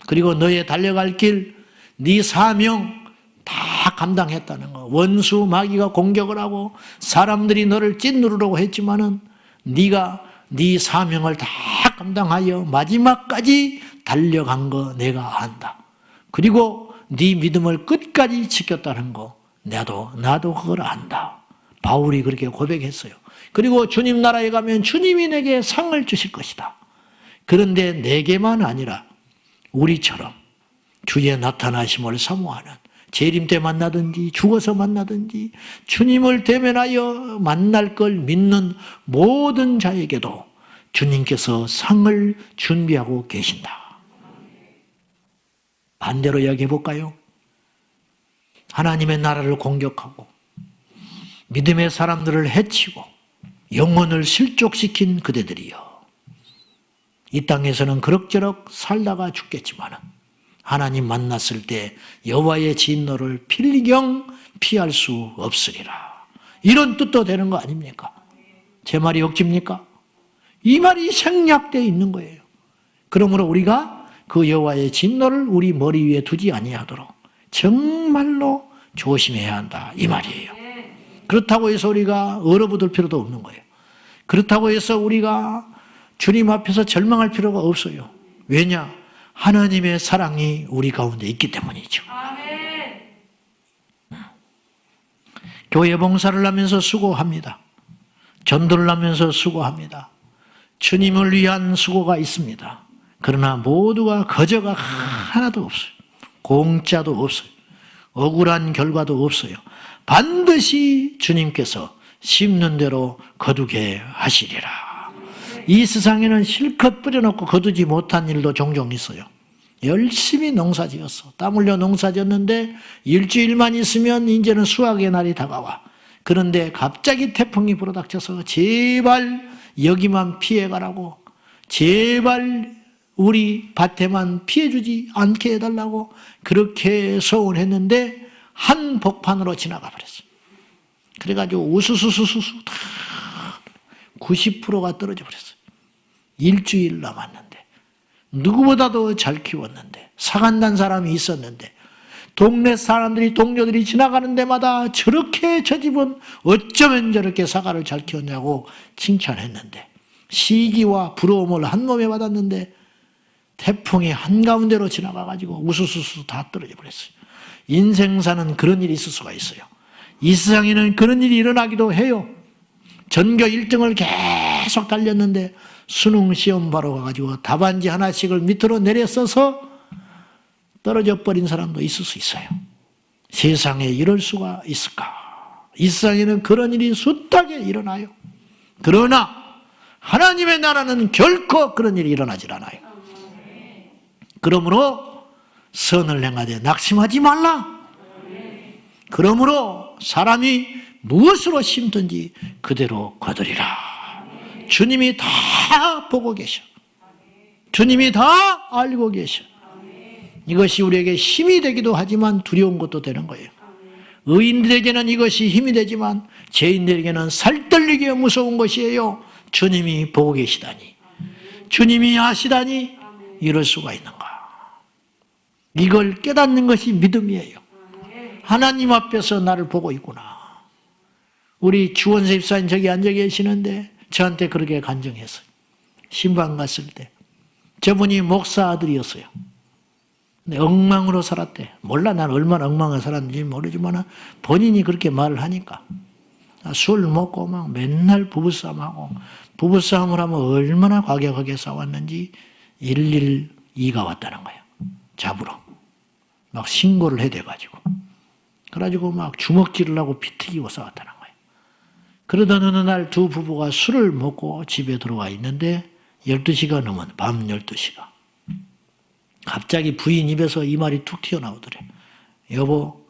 S1: 그리고 너의 달려갈 길, 네 사명 다 감당했다는 거. 원수 마귀가 공격을 하고 사람들이 너를 찐누르려고 했지만은 네가 네 사명을 다 감당하여 마지막까지 달려간 거 내가 안다. 그리고 네 믿음을 끝까지 지켰다는 거 나도 그걸 안다. 바울이 그렇게 고백했어요. 그리고 주님 나라에 가면 주님이 내게 상을 주실 것이다. 그런데 내게만 아니라 우리처럼 주의 나타나심을 사모하는 재림 때 만나든지 죽어서 만나든지 주님을 대면하여 만날 걸 믿는 모든 자에게도 주님께서 상을 준비하고 계신다. 반대로 이야기해 볼까요? 하나님의 나라를 공격하고 믿음의 사람들을 해치고 영혼을 실족시킨 그대들이여. 이 땅에서는 그럭저럭 살다가 죽겠지만 하나님 만났을 때 여호와의 진노를 필경 피할 수 없으리라. 이런 뜻도 되는 거 아닙니까? 제 말이 억지입니까? 이 말이 생략되어 있는 거예요. 그러므로 우리가 그 여호와의 진노를 우리 머리 위에 두지 아니하도록 정말로 조심해야 한다 이 말이에요. 그렇다고 해서 우리가 얼어붙을 필요도 없는 거예요. 그렇다고 해서 우리가 주님 앞에서 절망할 필요가 없어요. 왜냐? 하나님의 사랑이 우리 가운데 있기 때문이죠. 교회 봉사를 하면서 수고합니다. 전도를 하면서 수고합니다. 주님을 위한 수고가 있습니다. 그러나 모두가 거저가 하나도 없어요. 공짜도 없어요. 억울한 결과도 없어요. 반드시 주님께서 심는 대로 거두게 하시리라. 이 세상에는 실컷 뿌려놓고 거두지 못한 일도 종종 있어요. 열심히 농사 지었어. 땀 흘려 농사 지었는데 일주일만 있으면 이제는 수확의 날이 다가와. 그런데 갑자기 태풍이 불어닥쳐서 제발 여기만 피해가라고, 제발 우리 밭에만 피해주지 않게 해달라고 그렇게 소원했는데 한 복판으로 지나가 버렸어요. 그래가지고 우수수수수 다 90%가 떨어져 버렸어요. 일주일 남았는데 누구보다도 잘 키웠는데 사간난 사람이 있었는데 동네 사람들이 동료들이 지나가는 데마다 저렇게 저 집은 어쩌면 저렇게 사과를 잘 키웠냐고 칭찬했는데 시기와 부러움을 한 몸에 받았는데 태풍이 한가운데로 지나가가지고 우수수수 다 떨어져 버렸어요. 인생사는 그런 일이 있을 수가 있어요. 이 세상에는 그런 일이 일어나기도 해요. 전교 1등을 계속 달렸는데 수능 시험 바로 가가지고 답안지 하나씩을 밑으로 내려 써서 떨어져 버린 사람도 있을 수 있어요. 세상에 이럴 수가 있을까? 이 세상에는 그런 일이 숱하게 일어나요. 그러나 하나님의 나라는 결코 그런 일이 일어나질 않아요. 그러므로 선을 행하되 낙심하지 말라. 그러므로 사람이 무엇으로 심든지 그대로 거두리라. 주님이 다 보고 계셔. 주님이 다 알고 계셔. 이것이 우리에게 힘이 되기도 하지만 두려운 것도 되는 거예요. 의인들에게는 이것이 힘이 되지만 죄인들에게는 살떨리게 무서운 것이에요. 주님이 보고 계시다니, 주님이 아시다니 이럴 수가 있는가. 이걸 깨닫는 것이 믿음이에요. 하나님 앞에서 나를 보고 있구나. 우리 주원세 집사님 저기 앉아 계시는데 저한테 그렇게 간증했어요. 신방 갔을 때 저분이 목사 아들이었어요. 근데 엉망으로 살았대. 몰라, 난 얼마나 엉망을 살았는지 모르지만 본인이 그렇게 말을 하니까 술 먹고 막 맨날 부부싸움하고, 부부싸움을 하면 얼마나 과격하게 싸웠는지 112가 왔다는 거예요. 잡으러 막 신고를 해대가지고, 그래가지고 막 주먹질을 하고 피튀기고 싸웠다는 거예요. 그러던 어느 날 두 부부가 술을 먹고 집에 들어와 있는데 12시가 넘은 밤 12시가 갑자기 부인 입에서 이 말이 툭 튀어나오더래. 여보,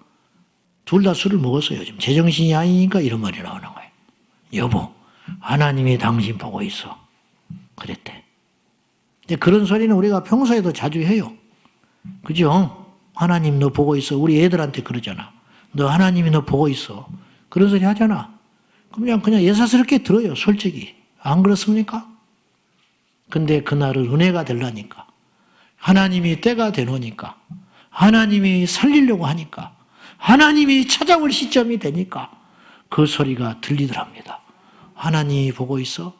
S1: 둘 다 술을 먹었어요. 지금 제정신이 아니니까 이런 말이 나오는 거예요. 여보, 하나님이 당신 보고 있어. 그랬대. 근데 그런 소리는 우리가 평소에도 자주 해요. 그죠? 하나님 너 보고 있어. 우리 애들한테 그러잖아. 너 하나님이 너 보고 있어. 그런 소리 하잖아. 그냥 예사스럽게 들어요. 솔직히. 안 그렇습니까? 근데 그날은 은혜가 되려니까, 하나님이 때가 되노니까, 하나님이 살리려고 하니까, 하나님이 찾아올 시점이 되니까 그 소리가 들리더랍니다. 하나님이 보고 있어?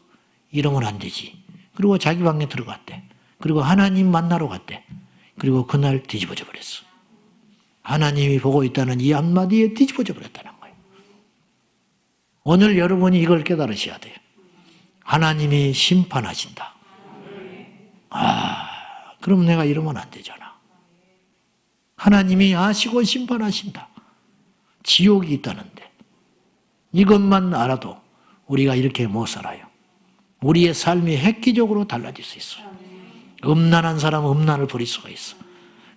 S1: 이러면 안 되지. 그리고 자기 방에 들어갔대. 그리고 하나님 만나러 갔대. 그리고 그날 뒤집어져 버렸어. 하나님이 보고 있다는 이 한마디에 뒤집어져 버렸다는 거예요. 오늘 여러분이 이걸 깨달으셔야 돼요. 하나님이 심판하신다. 그럼 내가 이러면 안 되잖아. 하나님이 아시고 심판하신다. 지옥이 있다는데 이것만 알아도 우리가 이렇게 못 살아요. 우리의 삶이 획기적으로 달라질 수 있어요. 음란한 사람은 음란을 버릴 수가 있어.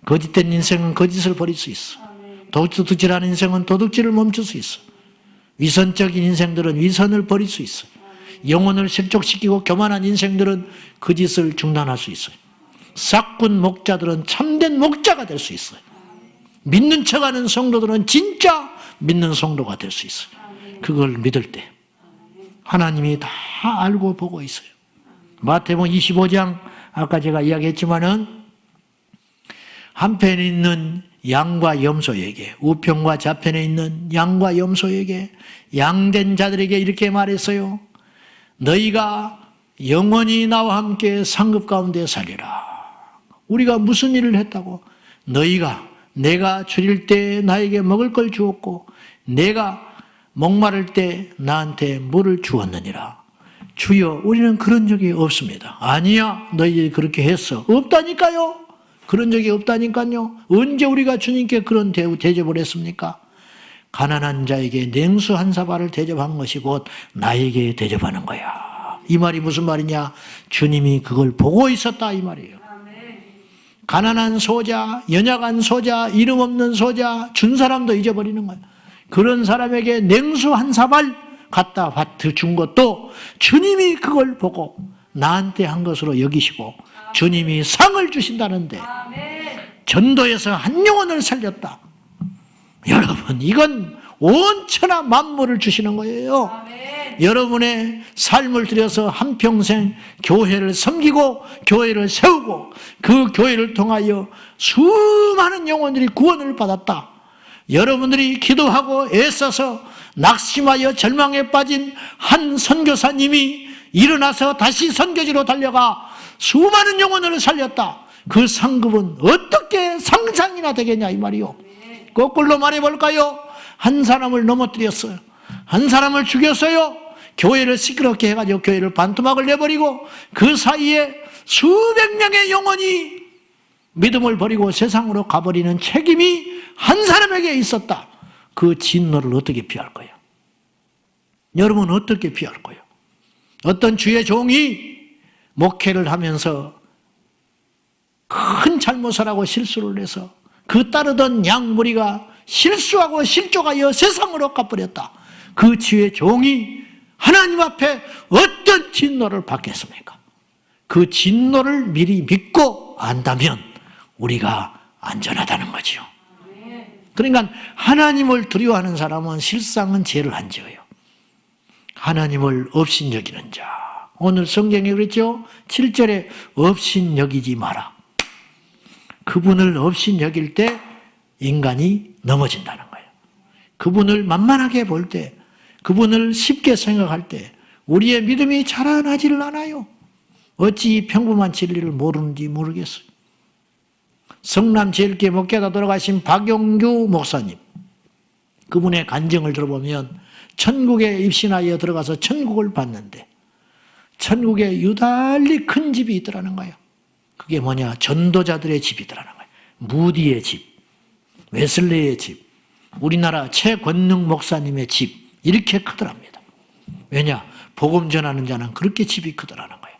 S1: 거짓된 인생은 거짓을 버릴 수 있어. 도둑질하는 인생은 도둑질을 멈출 수 있어. 위선적인 인생들은 위선을 버릴 수 있어. 영혼을 실족시키고 교만한 인생들은 그 짓을 중단할 수 있어요. 싹군 목자들은 참된 목자가 될 수 있어요. 믿는 척하는 성도들은 진짜 믿는 성도가 될 수 있어요. 그걸 믿을 때 하나님이 다 알고 보고 있어요. 마태복음 25장 아까 제가 이야기했지만은 한편에 있는 양과 염소에게, 우편과 좌편에 있는 양과 염소에게, 양된 자들에게 이렇게 말했어요. 너희가 영원히 나와 함께 상급 가운데 살리라. 우리가 무슨 일을 했다고? 너희가 내가 줄일 때 나에게 먹을 걸 주었고 내가 목마를 때 나한테 물을 주었느니라. 주여, 우리는 그런 적이 없습니다. 아니야, 너희들이 그렇게 했어. 없다니까요. 그런 적이 없다니까요. 언제 우리가 주님께 그런 대접을 했습니까? 가난한 자에게 냉수 한 사발을 대접한 것이 곧 나에게 대접하는 거야. 이 말이 무슨 말이냐? 주님이 그걸 보고 있었다 이 말이에요. 가난한 소자, 연약한 소자, 이름 없는 소자 준 사람도 잊어버리는 거예요. 그런 사람에게 냉수 한 사발 갖다 준 것도 주님이 그걸 보고 나한테 한 것으로 여기시고 주님이 상을 주신다는데 전도에서 한 영혼을 살렸다. 여러분, 이건 온 천하 만물을 주시는 거예요. 여러분의 삶을 들여서 한평생 교회를 섬기고 교회를 세우고 그 교회를 통하여 수많은 영혼들이 구원을 받았다. 여러분들이 기도하고 애써서 낙심하여 절망에 빠진 한 선교사님이 일어나서 다시 선교지로 달려가 수많은 영혼을 살렸다. 그 상급은 어떻게 상상이나 되겠냐 이 말이요. 거꾸로 말해볼까요? 한 사람을 넘어뜨렸어요. 한 사람을 죽였어요. 교회를 시끄럽게 해가지고 교회를 반토막을 내버리고 그 사이에 수백 명의 영혼이 믿음을 버리고 세상으로 가버리는 책임이 한 사람에게 있었다. 그 진노를 어떻게 피할 거예요? 여러분 어떻게 피할 거예요? 어떤 주의 종이 목회를 하면서 큰 잘못을 하고 실수를 해서 그 따르던 양 무리가 실수하고 실족하여 세상으로 가버렸다. 그 주의 종이 하나님 앞에 어떤 진노를 받겠습니까? 그 진노를 미리 믿고 안다면 우리가 안전하다는 거죠. 그러니까 하나님을 두려워하는 사람은 실상은 죄를 안 지어요. 하나님을 업신여기는 자. 오늘 성경에 그랬죠? 7절에 업신여기지 마라. 그분을 업신여길 때 인간이 넘어진다는 거예요. 그분을 만만하게 볼 때, 그분을 쉽게 생각할 때 우리의 믿음이 자라나지를 않아요. 어찌 이 평범한 진리를 모르는지 모르겠어요. 성남제일교회 목회자 돌아가신 박용규 목사님, 그분의 간증을 들어보면 천국에 입신하여 들어가서 천국을 봤는데 천국에 유달리 큰 집이 있더라는 거예요. 그게 뭐냐? 전도자들의 집이더라는 거예요. 무디의 집, 웨슬레의 집, 우리나라 최권능 목사님의 집, 이렇게 크더랍니다. 왜냐? 복음 전하는 자는 그렇게 집이 크더라는 거예요.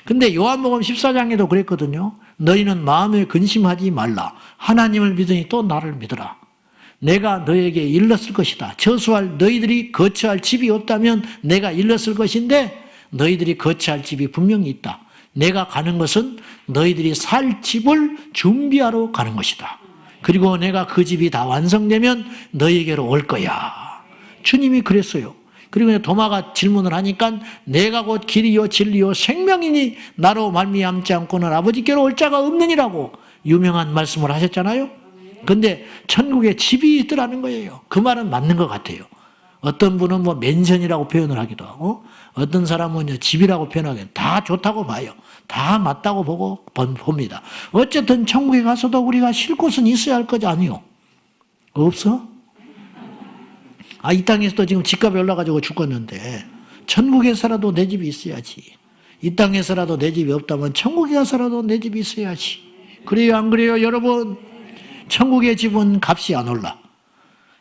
S1: 근데 요한복음 14장에도 그랬거든요. 너희는 마음에 근심하지 말라. 하나님을 믿으니 또 나를 믿으라. 내가 너에게 일렀을 것이다. 저수할 너희들이 거처할 집이 없다면 내가 일렀을 것인데 너희들이 거처할 집이 분명히 있다. 내가 가는 것은 너희들이 살 집을 준비하러 가는 것이다. 그리고 내가 그 집이 다 완성되면 너희에게로 올 거야. 주님이 그랬어요. 그리고 도마가 질문을 하니까 내가 곧 길이요 진리요 생명이니 나로 말미암지 않고는 아버지께로 올 자가 없느니라고 유명한 말씀을 하셨잖아요. 근데 천국에 집이 있더라는 거예요. 그 말은 맞는 것 같아요. 어떤 분은 뭐 맨션이라고 표현을 하기도 하고 어떤 사람은 집이라고 표현하기도 다 좋다고 봐요. 다 맞다고 보고 봅니다. 어쨌든 천국에 가서도 우리가 쉴 곳은 있어야 할 거지 아니요? 없어? 이 땅에서도 지금 집값이 올라가지고 죽었는데 천국에서라도 내 집이 있어야지. 이 땅에서라도 내 집이 없다면 천국에 가서라도 내 집이 있어야지. 그래요 안 그래요 여러분? 천국의 집은 값이 안 올라.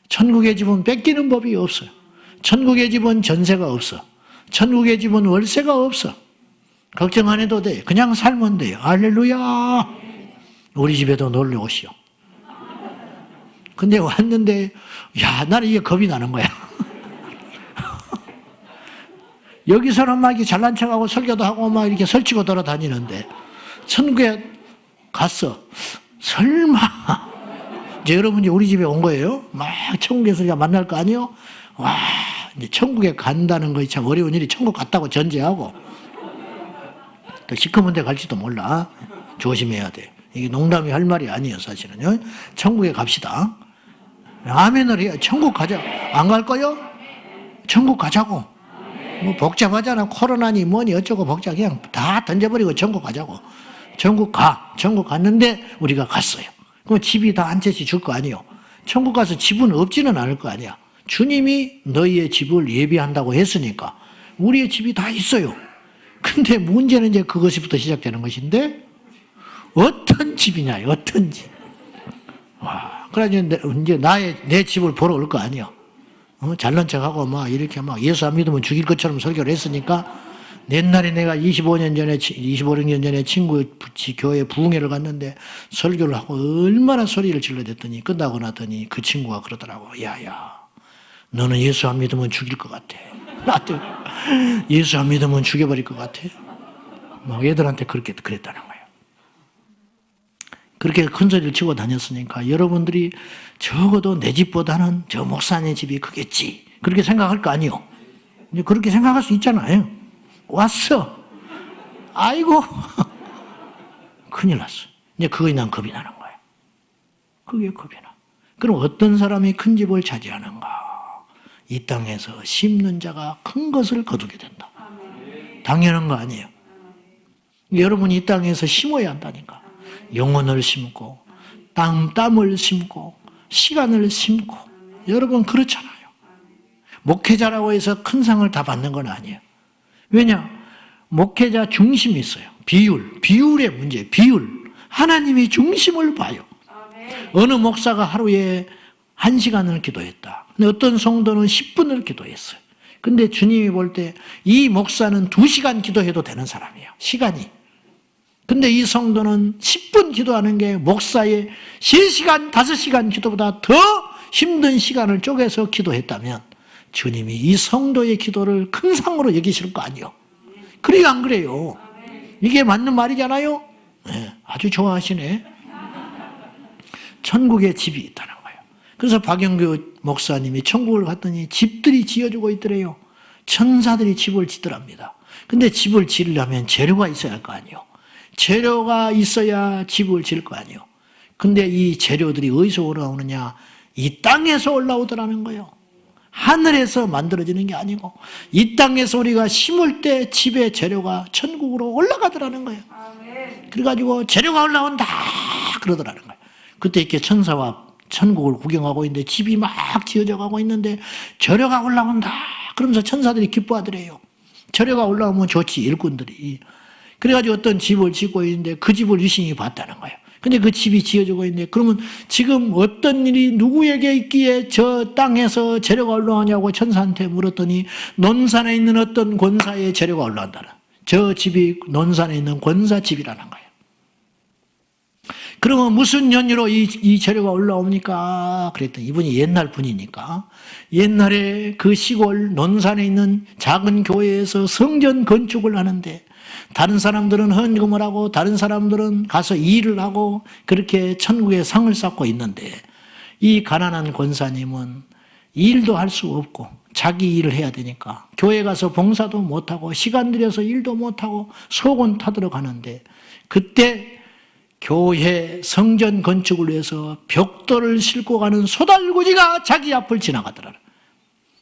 S1: 천국의 집은 뺏기는 법이 없어요. 천국의 집은 전세가 없어. 천국의 집은 월세가 없어. 걱정 안 해도 돼. 그냥 살면 돼요. 할렐루야. 우리 집에도 놀러 오시오. 근데 왔는데 나는 이게 겁이 나는 거야. 여기서는 막 이렇게 잘난 척하고 설교도 하고 막 이렇게 설치고 돌아다니는데 천국에 갔어. 설마 이제 여러분이 우리 집에 온 거예요? 막 천국에서 우리가 만날 거 아니에요? 와, 이제 천국에 간다는 것이 참 어려운 일이 천국 갔다고 전제하고 또 시커먼 데 갈지도 몰라. 조심해야 돼. 이게 농담이 할 말이 아니에요, 사실은요. 천국에 갑시다. 아멘을 해야 천국 가자. 안 갈 거요? 천국 가자고. 뭐 복잡하잖아. 코로나니 뭐니 어쩌고 복잡 그냥 다 던져버리고 천국 가자고. 천국 가. 천국 갔는데 우리가 갔어요. 그럼 집이 다 한 채씩 줄 거 아니에요. 천국 가서 집은 없지는 않을 거 아니야. 주님이 너희의 집을 예비한다고 했으니까 우리의 집이 다 있어요. 근데 문제는 이제 그것부터 시작되는 것인데 어떤 집이냐, 어떤 집. 와, 그래가지고 이제 내 집을 보러 올 거 아니야. 잘난 척하고 막 이렇게 막 예수 안 믿으면 죽일 것처럼 설교를 했으니까 옛날에 내가 25년 전에 친구 교회 부흥회를 갔는데 설교를 하고 얼마나 소리를 질러댔더니 끝나고 나더니 그 친구가 그러더라고. 야야, 너는 예수 안 믿으면 죽일 것 같아. 나도 예수 안 믿으면 죽여버릴 것 같아. 막 애들한테 그렇게 그랬다는 거예요. 그렇게 큰 소리를 치고 다녔으니까 여러분들이 적어도 내 집보다는 저 목사님 집이 크겠지. 그렇게 생각할 거 아니요. 이제 그렇게 생각할 수 있잖아요. 왔어. 아이고. 큰일 났어. 이제 그거에 난 겁이 나는 거예요. 그게 겁이 나. 그럼 어떤 사람이 큰 집을 차지하는가? 이 땅에서 심는 자가 큰 것을 거두게 된다. 당연한 거 아니에요. 여러분이 이 땅에서 심어야 한다니까. 영혼을 심고 땀을 심고 시간을 심고 여러분 그렇잖아요. 목회자라고 해서 큰 상을 다 받는 건 아니에요. 왜냐? 목회자 중심이 있어요. 비율의 문제, 비율. 하나님이 중심을 봐요. 어느 목사가 하루에 1시간을 기도했다. 근데 어떤 성도는 10분을 기도했어요. 근데 주님이 볼 때 이 목사는 2시간 기도해도 되는 사람이에요. 시간이. 근데 이 성도는 10분 기도하는 게 목사의 3시간, 5시간 기도보다 더 힘든 시간을 쪼개서 기도했다면 주님이 이 성도의 기도를 큰 상으로 여기실 거 아니에요. 그래요, 안 그래요? 이게 맞는 말이잖아요? 네, 아주 좋아하시네. 천국에 집이 있다는 거예요. 그래서 박영규 목사님이 천국을 갔더니 집들이 지어주고 있더래요. 천사들이 집을 짓더랍니다. 근데 집을 지으려면 재료가 있어야 할 거 아니에요. 재료가 있어야 집을 지을 거 아니에요. 근데 이 재료들이 어디서 올라오느냐? 이 땅에서 올라오더라는 거예요. 하늘에서 만들어지는 게 아니고 이 땅에서 우리가 심을 때 집의 재료가 천국으로 올라가더라는 거예요. 그래가지고 재료가 올라온다 그러더라는 거예요. 그때 이렇게 천사와 천국을 구경하고 있는데 집이 막 지어져 가고 있는데 재료가 올라온다 그러면서 천사들이 기뻐하더래요. 재료가 올라오면 좋지, 일꾼들이. 그래가지고 어떤 집을 짓고 있는데 그 집을 유신이 봤다는 거예요. 근데 그 집이 지어지고 있는데 그러면 지금 어떤 일이 누구에게 있기에 저 땅에서 재료가 올라오냐고 천사한테 물었더니 논산에 있는 어떤 권사의 재료가 올라온다는. 저 집이 논산에 있는 권사 집이라는 거예요. 그러면 무슨 연유로 이 재료가 올라옵니까? 그랬더니 이분이 옛날 분이니까 옛날에 그 시골 논산에 있는 작은 교회에서 성전 건축을 하는데 다른 사람들은 헌금을 하고 다른 사람들은 가서 일을 하고 그렇게 천국에 상을 쌓고 있는데 이 가난한 권사님은 일도 할 수 없고 자기 일을 해야 되니까 교회 가서 봉사도 못하고 시간 들여서 일도 못하고 속은 타들어 가는데 그때 교회 성전 건축을 위해서 벽돌을 싣고 가는 소달구지가 자기 앞을 지나가더라.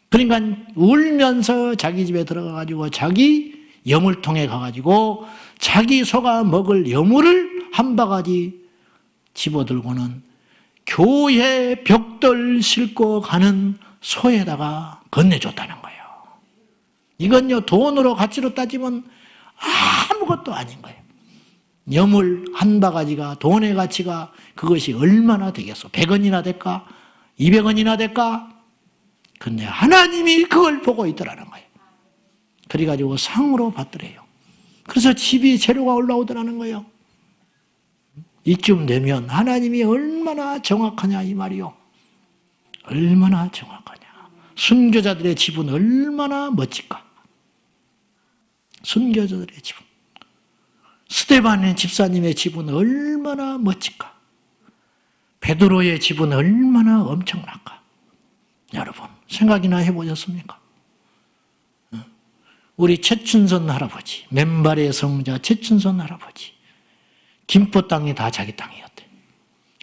S1: 그러니까 울면서 자기 집에 들어가가지고 자기 여물통에 가가지고 자기 소가 먹을 여물을 한 바가지 집어들고는 교회 벽돌 싣고 가는 소에다가 건네줬다는 거예요. 이건요 돈으로 가치로 따지면 아무것도 아닌 거예요. 여물 한 바가지가 돈의 가치가 그것이 얼마나 되겠어? 100원이나 될까? 200원이나 될까? 근데 하나님이 그걸 보고 있더라는 거예요. 그래가지고 상으로 받더래요. 그래서 집이 재료가 올라오더라는 거예요. 이쯤 되면 하나님이 얼마나 정확하냐 이 말이요. 얼마나 정확하냐. 순교자들의 집은 얼마나 멋질까. 순교자들의 집은. 스데반의 집사님의 집은 얼마나 멋질까. 베드로의 집은 얼마나 엄청날까. 여러분 생각이나 해보셨습니까? 우리 최춘선 할아버지, 맨발의 성자 최춘선 할아버지. 김포 땅이 다 자기 땅이었대.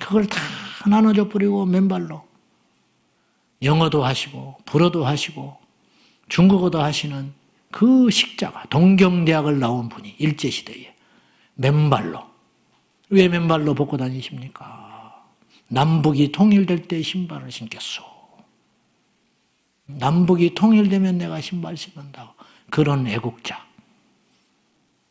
S1: 그걸 다 나눠줘 버리고 맨발로 영어도 하시고 불어도 하시고 중국어도 하시는 그 식자가 동경대학을 나온 분이 일제시대에 맨발로, 왜 맨발로 벗고 다니십니까? 남북이 통일될 때 신발을 신겠소. 남북이 통일되면 내가 신발 신는다고. 그런 애국자.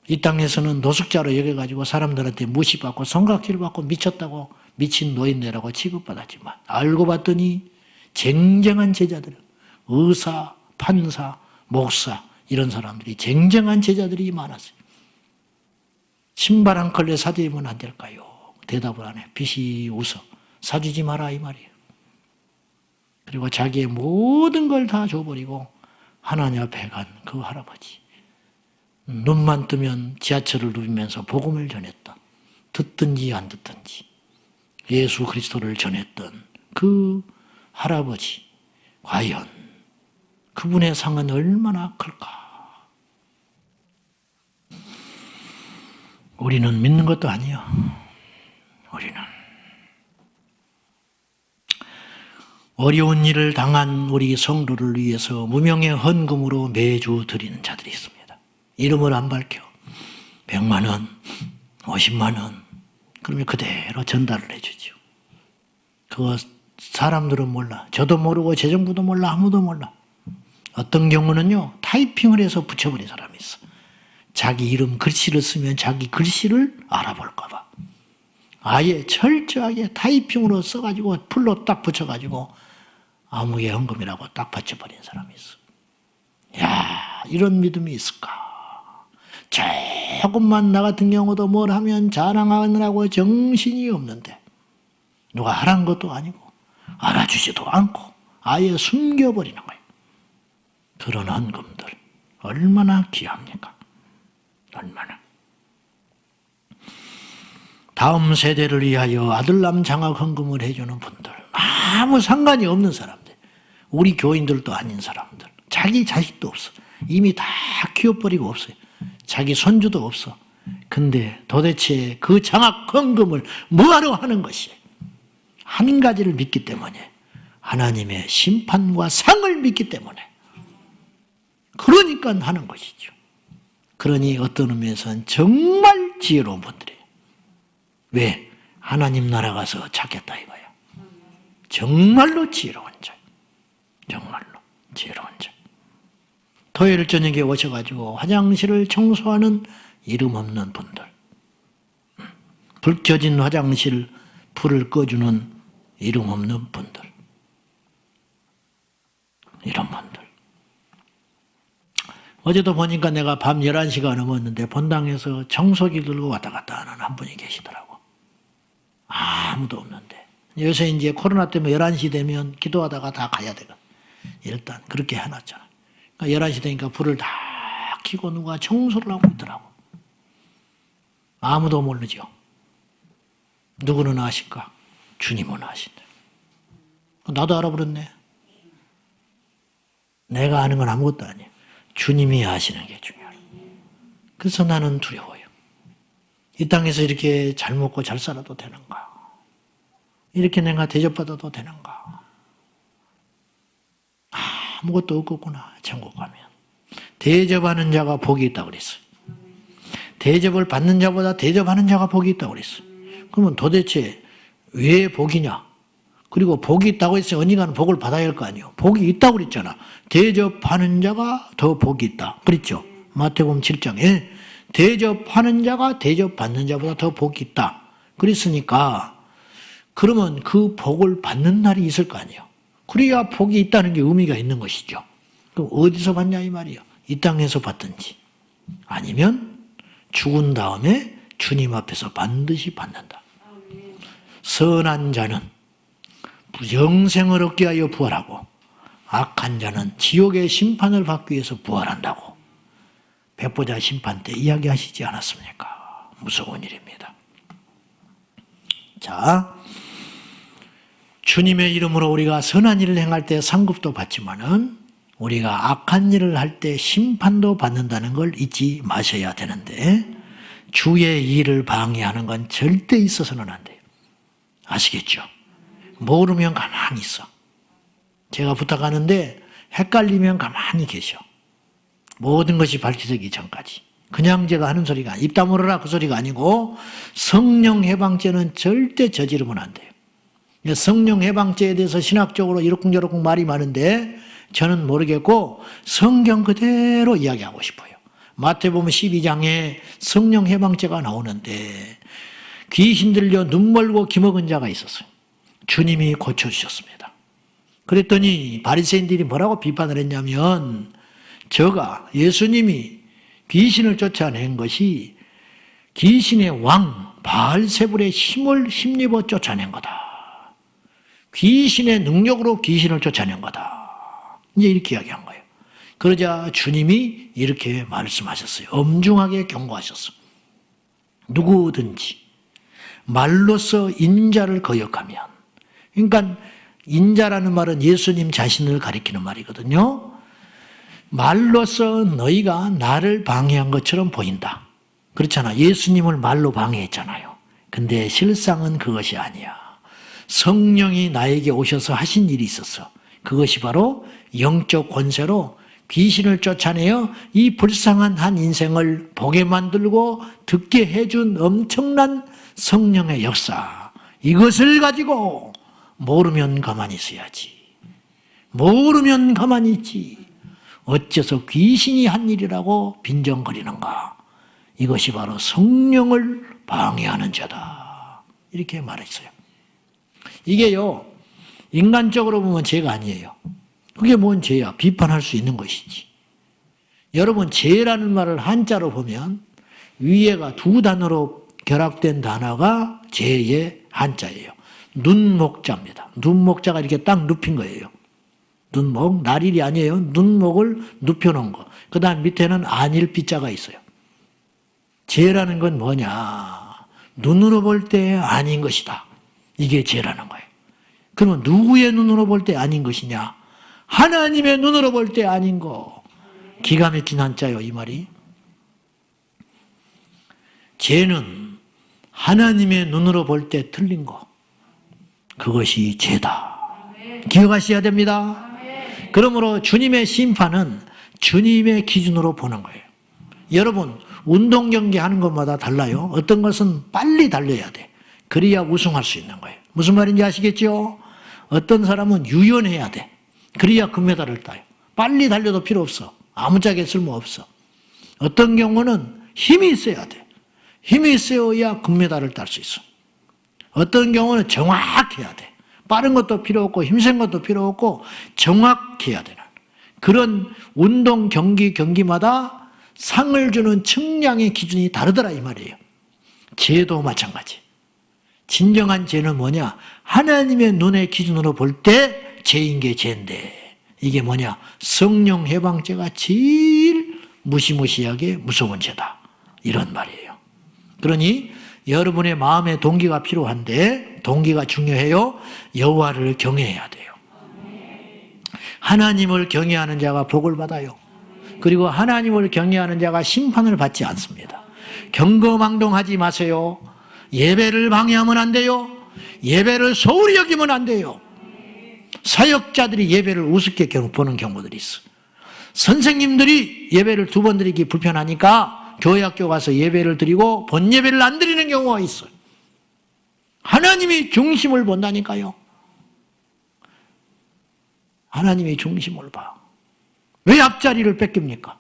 S1: 이 땅에서는 노숙자로 여겨가지고 사람들한테 무시받고 손각질 받고 미쳤다고, 미친 노인네라고 취급받았지만 알고 봤더니 쟁쟁한 제자들, 의사, 판사, 목사 이런 사람들이 쟁쟁한 제자들이 많았어요. 신발 한 컬레 사드리면 안 될까요? 대답을 안 해. 빛이 웃어. 사주지 마라 이 말이에요. 그리고 자기의 모든 걸 다 줘버리고 하나님 앞에 간 그 할아버지. 눈만 뜨면 지하철을 누비면서 복음을 전했던, 듣든지 안 듣든지 예수 그리스도를 전했던 그 할아버지. 과연 그분의 상은 얼마나 클까? 우리는 믿는 것도 아니요. 우리는 어려운 일을 당한 우리 성도를 위해서 무명의 헌금으로 매주 드리는 자들이 있습니다. 이름을 안 밝혀. 100만 원, 50만 원, 그러면 그대로 전달을 해주죠. 그거 사람들은 몰라. 저도 모르고 재정부도 몰라. 아무도 몰라. 어떤 경우는요, 타이핑을 해서 붙여버린 사람이 있어. 자기 이름 글씨를 쓰면 자기 글씨를 알아볼까 봐. 아예 철저하게 타이핑으로 써가지고 풀로 딱 붙여가지고 아무개 헌금이라고 딱 받쳐버린 사람이 있어. 야, 이런 믿음이 있을까? 조금만 나 같은 경우도 뭘 하면 자랑하느라고 정신이 없는데 누가 하라는 것도 아니고 알아주지도 않고 아예 숨겨버리는 거예요. 그런 헌금들 얼마나 귀합니까? 얼마나. 다음 세대를 위하여 아들남 장학 헌금을 해주는 분들, 아무 상관이 없는 사람들, 우리 교인들도 아닌 사람들, 자기 자식도 없어. 이미 다 키워버리고 없어요. 자기 손주도 없어. 근데 도대체 그 장학 헌금을 뭐하러 하는 것이에요? 한 가지를 믿기 때문에, 하나님의 심판과 상을 믿기 때문에. 그러니까 하는 것이죠. 그러니 어떤 의미에서는 정말 지혜로운 분들이에요. 왜? 하나님 나라 가서 찾겠다 이거야. 정말로 지혜로운 자. 정말로 지혜로운 자. 토요일 저녁에 오셔가지고 화장실을 청소하는 이름 없는 분들. 불 켜진 화장실 불을 꺼주는 이름 없는 분들. 이런 분들. 어제도 보니까 내가 밤 11시가 넘었는데 본당에서 청소기 들고 왔다 갔다 하는 한 분이 계시더라고. 아무도 없는데. 요새 이제 코로나 때문에 11시 되면 기도하다가 다 가야 되거든. 일단 그렇게 해놨잖아. 그러니까 11시 되니까 불을 다 켜고 누가 청소를 하고 있더라고. 아무도 모르죠. 누구는 아실까? 주님은 아신다. 나도 알아버렸네. 내가 아는 건 아무것도 아니야. 주님이 아시는 게 중요해요. 그래서 나는 두려워요. 이 땅에서 이렇게 잘 먹고 잘 살아도 되는가? 이렇게 내가 대접받아도 되는가? 아무것도 없겠구나. 천국 가면. 대접하는 자가 복이 있다고 그랬어요. 대접을 받는 자보다 대접하는 자가 복이 있다고 그랬어요. 그러면 도대체 왜 복이냐? 그리고 복이 있다고 했으니 언젠가는 복을 받아야 할 거 아니에요. 복이 있다고 그랬잖아. 대접하는 자가 더 복이 있다. 그랬죠. 마태복음 7장에 대접하는 자가 대접받는 자보다 더 복이 있다. 그랬으니까 그러면 그 복을 받는 날이 있을 거 아니에요. 그래야 복이 있다는 게 의미가 있는 것이죠. 그럼 어디서 받냐 이 말이에요. 이 땅에서 받든지 아니면 죽은 다음에 주님 앞에서 반드시 받는다. 선한 자는 영생을 얻기 위하여 부활하고 악한 자는 지옥의 심판을 받기 위해서 부활한다고 백보자 심판 때 이야기하시지 않았습니까? 무서운 일입니다. 자, 주님의 이름으로 우리가 선한 일을 행할 때 상급도 받지만은 우리가 악한 일을 할 때 심판도 받는다는 걸 잊지 마셔야 되는데 주의 일을 방해하는 건 절대 있어서는 안 돼요. 아시겠죠? 모르면 가만히 있어. 제가 부탁하는데 헷갈리면 가만히 계셔. 모든 것이 밝혀지기 전까지. 그냥 제가 하는 소리가 입 다물어라 그 소리가 아니고 성령 해방죄는 절대 저지르면 안 돼요. 성령 해방죄에 대해서 신학적으로 이러쿵저러쿵 말이 많은데 저는 모르겠고 성경 그대로 이야기하고 싶어요. 마태복음 12장에 성령 해방죄가 나오는데 귀신 들려 눈 멀고 귀 먹은 자가 있었어요. 주님이 고쳐주셨습니다. 그랬더니 바리새인들이 뭐라고 비판을 했냐면 저가 예수님이 귀신을 쫓아낸 것이 귀신의 왕 바알세불의 힘을 힘입어 쫓아낸 거다. 귀신의 능력으로 귀신을 쫓아낸 거다. 이제 이렇게 이야기한 거예요. 그러자 주님이 이렇게 말씀하셨어요. 엄중하게 경고하셨어요. 누구든지 말로써 인자를 거역하면, 그러니까 인자라는 말은 예수님 자신을 가리키는 말이거든요. 말로써 너희가 나를 방해한 것처럼 보인다. 그렇잖아. 예수님을 말로 방해했잖아요. 근데 실상은 그것이 아니야. 성령이 나에게 오셔서 하신 일이 있었어. 그것이 바로 영적 권세로 귀신을 쫓아내어 이 불쌍한 한 인생을 보게 만들고 듣게 해준 엄청난 성령의 역사. 이것을 가지고 모르면 가만히 있어야지. 모르면 가만히 있지. 어째서 귀신이 한 일이라고 빈정거리는가? 이것이 바로 성령을 방해하는 죄다. 이렇게 말했어요. 이게요, 인간적으로 보면 죄가 아니에요. 그게 뭔 죄야? 비판할 수 있는 것이지. 여러분, 죄라는 말을 한자로 보면 위에가 두 단어로 결합된 단어가 죄의 한자예요. 눈목자입니다. 눈목자가 이렇게 딱 눕힌 거예요. 눈목, 날일이 아니에요. 눈목을 눕혀놓은 거. 그 다음 밑에는 안일비자가 있어요. 죄라는 건 뭐냐? 눈으로 볼 때 아닌 것이다. 이게 죄라는 거예요. 그러면 누구의 눈으로 볼 때 아닌 것이냐? 하나님의 눈으로 볼 때 아닌 거. 기가 막힌 한자요, 이 말이. 죄는 하나님의 눈으로 볼 때 틀린 거. 그것이 죄다. 기억하셔야 됩니다. 그러므로 주님의 심판은 주님의 기준으로 보는 거예요. 여러분, 운동 경기 하는 것마다 달라요. 어떤 것은 빨리 달려야 돼. 그래야 우승할 수 있는 거예요. 무슨 말인지 아시겠죠? 어떤 사람은 유연해야 돼. 그래야 금메달을 따요. 빨리 달려도 필요 없어. 아무짝에 쓸모없어. 어떤 경우는 힘이 있어야 돼. 힘이 있어야 금메달을 딸 수 있어. 어떤 경우는 정확해야 돼. 빠른 것도 필요 없고 힘센 것도 필요 없고 정확해야 되는 그런 운동 경기마다 상을 주는 측량의 기준이 다르더라 이 말이에요. 죄도 마찬가지. 진정한 죄는 뭐냐? 하나님의 눈의 기준으로 볼 때 죄인 게 죄인데 이게 뭐냐? 성령 해방죄가 제일 무시무시하게 무서운 죄다. 이런 말이에요. 그러니 여러분의 마음의 동기가 필요한데 동기가 중요해요. 여호와를 경외해야 돼요. 하나님을 경외하는 자가 복을 받아요. 그리고 하나님을 경외하는 자가 심판을 받지 않습니다. 경거망동하지 마세요. 예배를 방해하면 안 돼요. 예배를 소홀히 여기면 안 돼요. 사역자들이 예배를 우습게 보는 경우들이 있어. 선생님들이 예배를 두 번 드리기 불편하니까 교회 학교 가서 예배를 드리고 본 예배를 안 드리는 경우가 있어요. 하나님이 중심을 본다니까요. 하나님이 중심을 봐. 왜 앞자리를 뺏깁니까?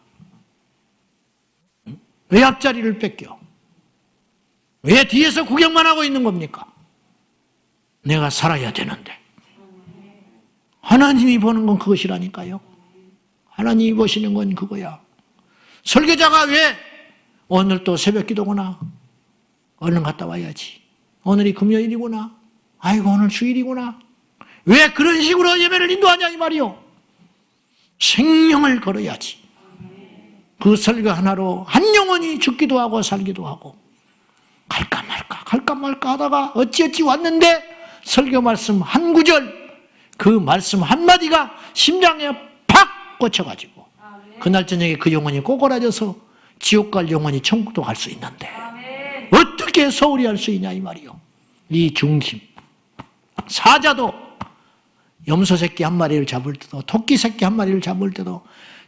S1: 왜 앞자리를 뺏겨? 왜 뒤에서 구경만 하고 있는 겁니까? 내가 살아야 되는데. 하나님이 보는 건 그것이라니까요. 하나님이 보시는 건 그거야. 설교자가 왜 오늘 또 새벽 기도구나. 얼른 갔다 와야지. 오늘이 금요일이구나. 아이고 오늘 주일이구나. 왜 그런 식으로 예배를 인도하냐 이 말이요. 생명을 걸어야지. 그 설교 하나로 한 영혼이 죽기도 하고 살기도 하고 갈까 말까 하다가 어찌어찌 왔는데 설교 말씀 한 구절 그 말씀 한마디가 심장에 팍 꽂혀가지고 그날 저녁에 그 영혼이 꼬꾸라져서 지옥 갈 영혼이 천국도 갈 수 있는데 어떻게 소홀히 할 수 있냐 이 말이요. 이 중심. 사자도 염소 새끼 한 마리를 잡을 때도 토끼 새끼 한 마리를 잡을 때도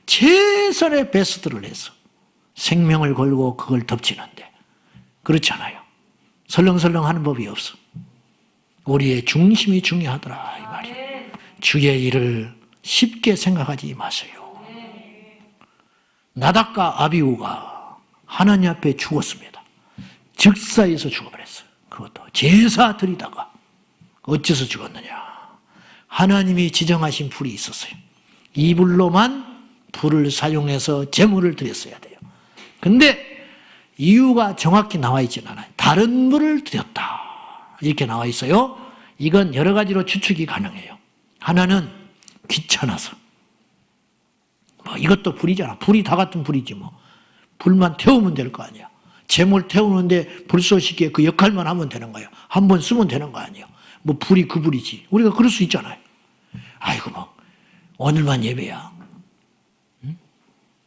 S1: 최선의 베스트를 해서 생명을 걸고 그걸 덮치는데 그렇잖아요. 설렁설렁 하는 법이 없어. 우리의 중심이 중요하더라 이 말이에요. 주의 일을 쉽게 생각하지 마세요. 나답과 아비후가 하나님 앞에 죽었습니다. 즉사에서 죽어버렸어요. 그것도 제사 드리다가. 어째서 죽었느냐? 하나님이 지정하신 불이 있었어요. 이 불로만 불을 사용해서 제물을 드렸어야 돼요. 근데 이유가 정확히 나와 있지는 않아요. 다른 불을 드렸다 이렇게 나와 있어요. 이건 여러 가지로 추측이 가능해요. 하나는 귀찮아서. 이것도 불이잖아. 불이 다 같은 불이지 뭐. 불만 태우면 될 거 아니야. 제물 태우는데 불쏘시기에 그 역할만 하면 되는 거예요. 한 번 쓰면 되는 거 아니에요. 뭐 불이 그 불이지. 우리가 그럴 수 있잖아요. 아이고 뭐 오늘만 예배야. 응?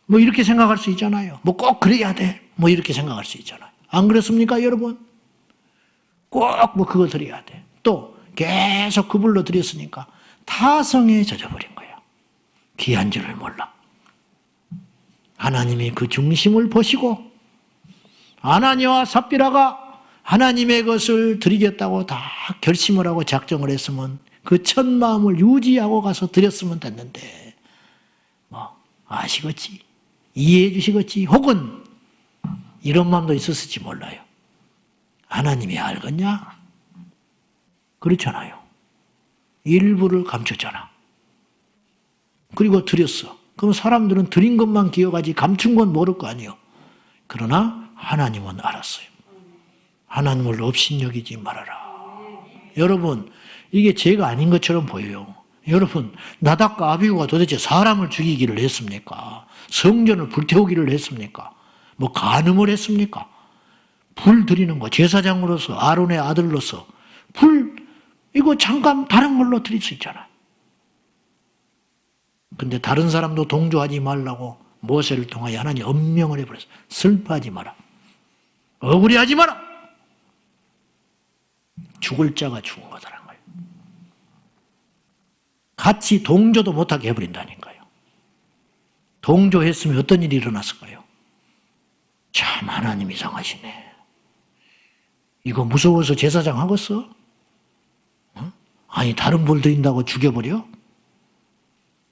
S1: 뭐 이렇게 생각할 수 있잖아요. 뭐 꼭 그래야 돼. 뭐 이렇게 생각할 수 있잖아요. 안 그렇습니까 여러분? 꼭 뭐 그거 드려야 돼. 또 계속 그 불로 드렸으니까 타성에 젖어버린 거예요. 귀한 줄을 몰라. 하나님이 그 중심을 보시고 아나니와 삽비라가 하나님의 것을 드리겠다고 다 결심을 하고 작정을 했으면 그 첫 마음을 유지하고 가서 드렸으면 됐는데 뭐 아시겠지? 이해해 주시겠지? 혹은 이런 마음도 있었을지 몰라요. 하나님이 알겠냐? 그렇잖아요. 일부를 감췄잖아. 그리고 드렸어. 그럼 사람들은 드린 것만 기억하지 감춘 건 모를 거 아니에요. 그러나 하나님은 알았어요. 하나님을 업신여기지 말아라. 여러분 이게 죄가 아닌 것처럼 보여요. 여러분 나답과 아비후가 도대체 사람을 죽이기를 했습니까? 성전을 불태우기를 했습니까? 뭐 간음을 했습니까? 불 드리는 거 제사장으로서 아론의 아들로서 불 이거 잠깐 다른 걸로 드릴 수 있잖아요. 근데 다른 사람도 동조하지 말라고 모세를 통하여 하나님 엄명을 해버렸어요. 슬퍼하지 마라. 억울해하지 마라. 죽을 자가 죽은 거다라는 거예요. 같이 동조도 못하게 해버린다니까요. 동조했으면 어떤 일이 일어났을까요? 참 하나님 이상하시네. 이거 무서워서 제사장 하겠어? 어? 아니 다른 불 드린다고 죽여버려?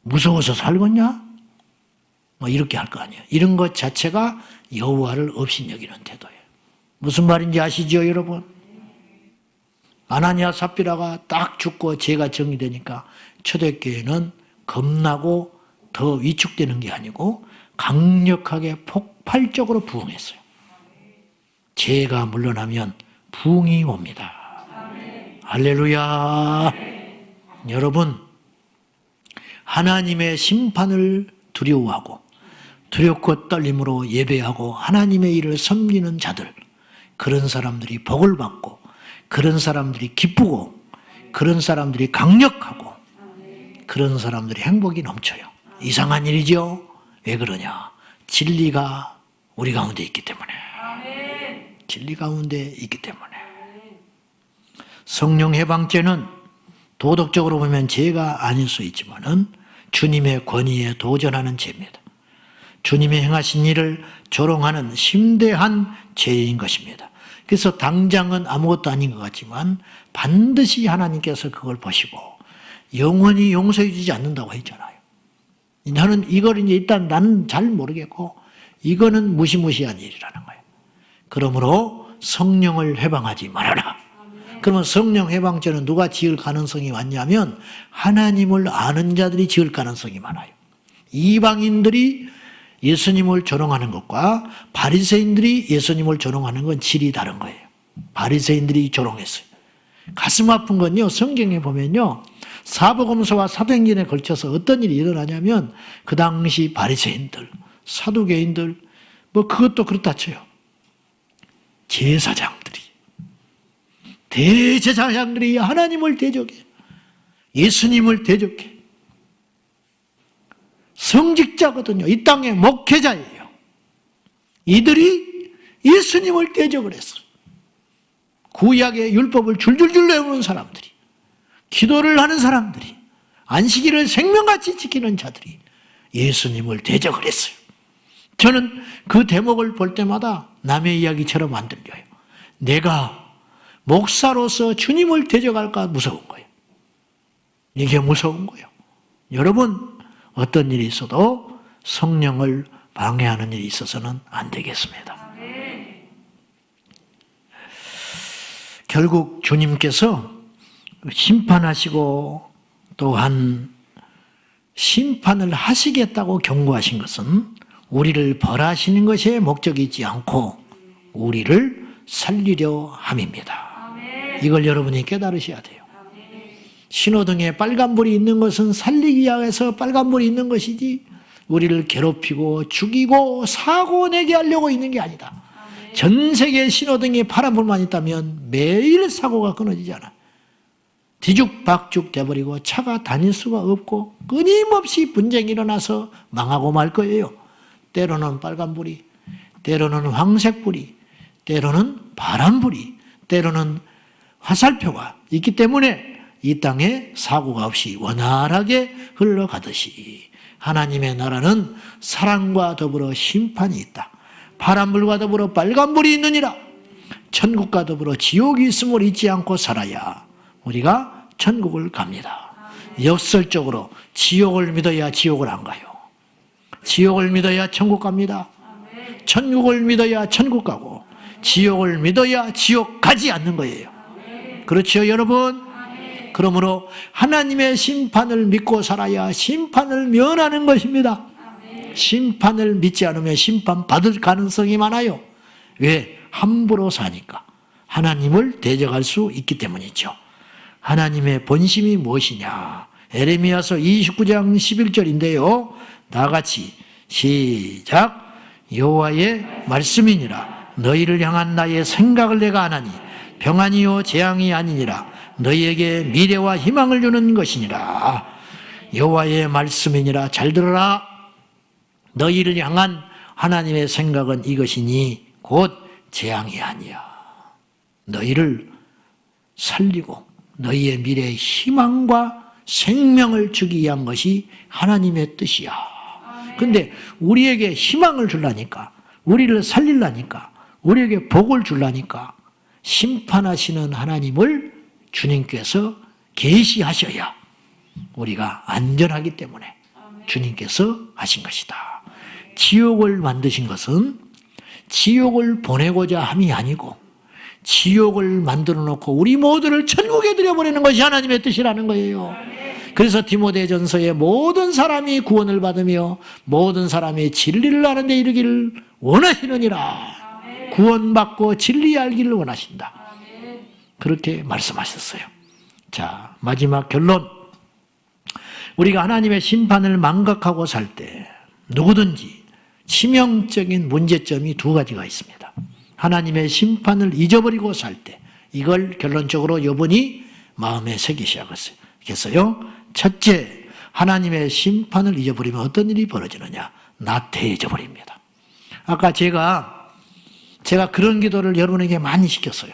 S1: 무서워서 살겠냐? 뭐 이렇게 할 거 아니에요. 이런 것 자체가 여호와를 업신여기는 태도예요. 무슨 말인지 아시죠 여러분? 아나니아 삽비라가 딱 죽고 죄가 정리되니까 초대교회는 겁나고 더 위축되는 게 아니고 강력하게 폭발적으로 부흥했어요. 죄가 물러나면 부흥이 옵니다. 할렐루야. 여러분 하나님의 심판을 두려워하고 두렵고 떨림으로 예배하고 하나님의 일을 섬기는 자들, 그런 사람들이 복을 받고 그런 사람들이 기쁘고 그런 사람들이 강력하고 그런 사람들이 행복이 넘쳐요. 이상한 일이죠. 왜 그러냐? 진리가 우리 가운데 있기 때문에. 진리 가운데 있기 때문에. 성령 해방죄는 도덕적으로 보면 죄가 아닐 수 있지만은 주님의 권위에 도전하는 죄입니다. 주님이 행하신 일을 조롱하는 심대한 죄인 것입니다. 그래서 당장은 아무것도 아닌 것 같지만 반드시 하나님께서 그걸 보시고 영원히 용서해 주지 않는다고 했잖아요. 나는 이걸 이제 일단 나는 잘 모르겠고 이거는 무시무시한 일이라는 거예요. 그러므로 성령을 해방하지 말아라. 그러면 성령 해방죄는 누가 지을 가능성이 많냐면 하나님을 아는 자들이 지을 가능성이 많아요. 이방인들이 예수님을 조롱하는 것과 바리새인들이 예수님을 조롱하는 건 질이 다른 거예요. 바리새인들이 조롱했어요. 가슴 아픈 건요, 성경에 보면요, 사복음서와 사도행전에 걸쳐서 어떤 일이 일어나냐면 그 당시 바리새인들, 사두개인들, 뭐 그것도 그렇다 쳐요. 제사장들이, 대제사장들이 하나님을 대적해, 예수님을 대적해. 성직자거든요. 이 땅의 목회자예요. 이들이 예수님을 대적을 했어요. 구약의 율법을 줄줄줄 외우는 사람들이, 기도를 하는 사람들이, 안식일을 생명같이 지키는 자들이 예수님을 대적을 했어요. 저는 그 대목을 볼 때마다 남의 이야기처럼 안 들려요. 내가 목사로서 주님을 대적할까 무서운 거예요. 이게 무서운 거예요. 여러분, 어떤 일이 있어도 성령을 방해하는 일이 있어서는 안 되겠습니다. 결국 주님께서 심판하시고 또한 심판을 하시겠다고 경고하신 것은 우리를 벌하시는 것에 목적이 있지 않고 우리를 살리려 함입니다. 이걸 여러분이 깨달으셔야 돼요. 신호등에 빨간불이 있는 것은 살리기 위해서 빨간불이 있는 것이지 우리를 괴롭히고 죽이고 사고 내게 하려고 있는 게 아니다. 전 세계 신호등에 파란불만 있다면 매일 사고가 끊어지잖아. 뒤죽박죽 돼버리고 차가 다닐 수가 없고 끊임없이 분쟁이 일어나서 망하고 말 거예요. 때로는 빨간불이, 때로는 황색불이, 때로는 파란불이, 때로는 화살표가 있기 때문에 이 땅에 사고가 없이 원활하게 흘러가듯이 하나님의 나라는 사랑과 더불어 심판이 있다. 파란불과 더불어 빨간불이 있느니라. 천국과 더불어 지옥이 있음을 잊지 않고 살아야 우리가 천국을 갑니다. 역설적으로 지옥을 믿어야 지옥을 안 가요. 지옥을 믿어야 천국 갑니다. 천국을 믿어야 천국 가고 지옥을 믿어야 지옥 가지 않는 거예요. 그렇죠, 여러분? 그러므로 하나님의 심판을 믿고 살아야 심판을 면하는 것입니다. 심판을 믿지 않으면 심판 받을 가능성이 많아요. 왜? 함부로 사니까. 하나님을 대적할 수 있기 때문이죠. 하나님의 본심이 무엇이냐? 에레미야서 29장 11절인데요. 다 같이 시작. 여호와의 말씀이니라. 너희를 향한 나의 생각을 내가 아나니 평안이요 재앙이 아니니라. 너희에게 미래와 희망을 주는 것이니라. 여호와의 말씀이니라. 잘 들어라. 너희를 향한 하나님의 생각은 이것이니 곧 재앙이 아니야. 너희를 살리고 너희의 미래의 희망과 생명을 주기 위한 것이 하나님의 뜻이야. 근데 우리에게 희망을 주려니까, 우리를 살리려니까, 우리에게 복을 주려니까 심판하시는 하나님을 주님께서 계시하셔야 우리가 안전하기 때문에 주님께서 하신 것이다. 지옥을 만드신 것은 지옥을 보내고자 함이 아니고 지옥을 만들어 놓고 우리 모두를 천국에 들여보내는 것이 하나님의 뜻이라는 거예요. 그래서 디모데전서에 모든 사람이 구원을 받으며 모든 사람이 진리를 아는 데 이르기를 원하시느니라. 구원받고 진리 알기를 원하신다. 그렇게 말씀하셨어요. 자, 마지막 결론. 우리가 하나님의 심판을 망각하고 살 때 누구든지 치명적인 문제점이 두 가지가 있습니다. 하나님의 심판을 잊어버리고 살 때 이걸 결론적으로 여러분이 마음에 새기셔야겠어요. 첫째, 하나님의 심판을 잊어버리면 어떤 일이 벌어지느냐? 나태해져 버립니다. 아까 제가 그런 기도를 여러분에게 많이 시켰어요.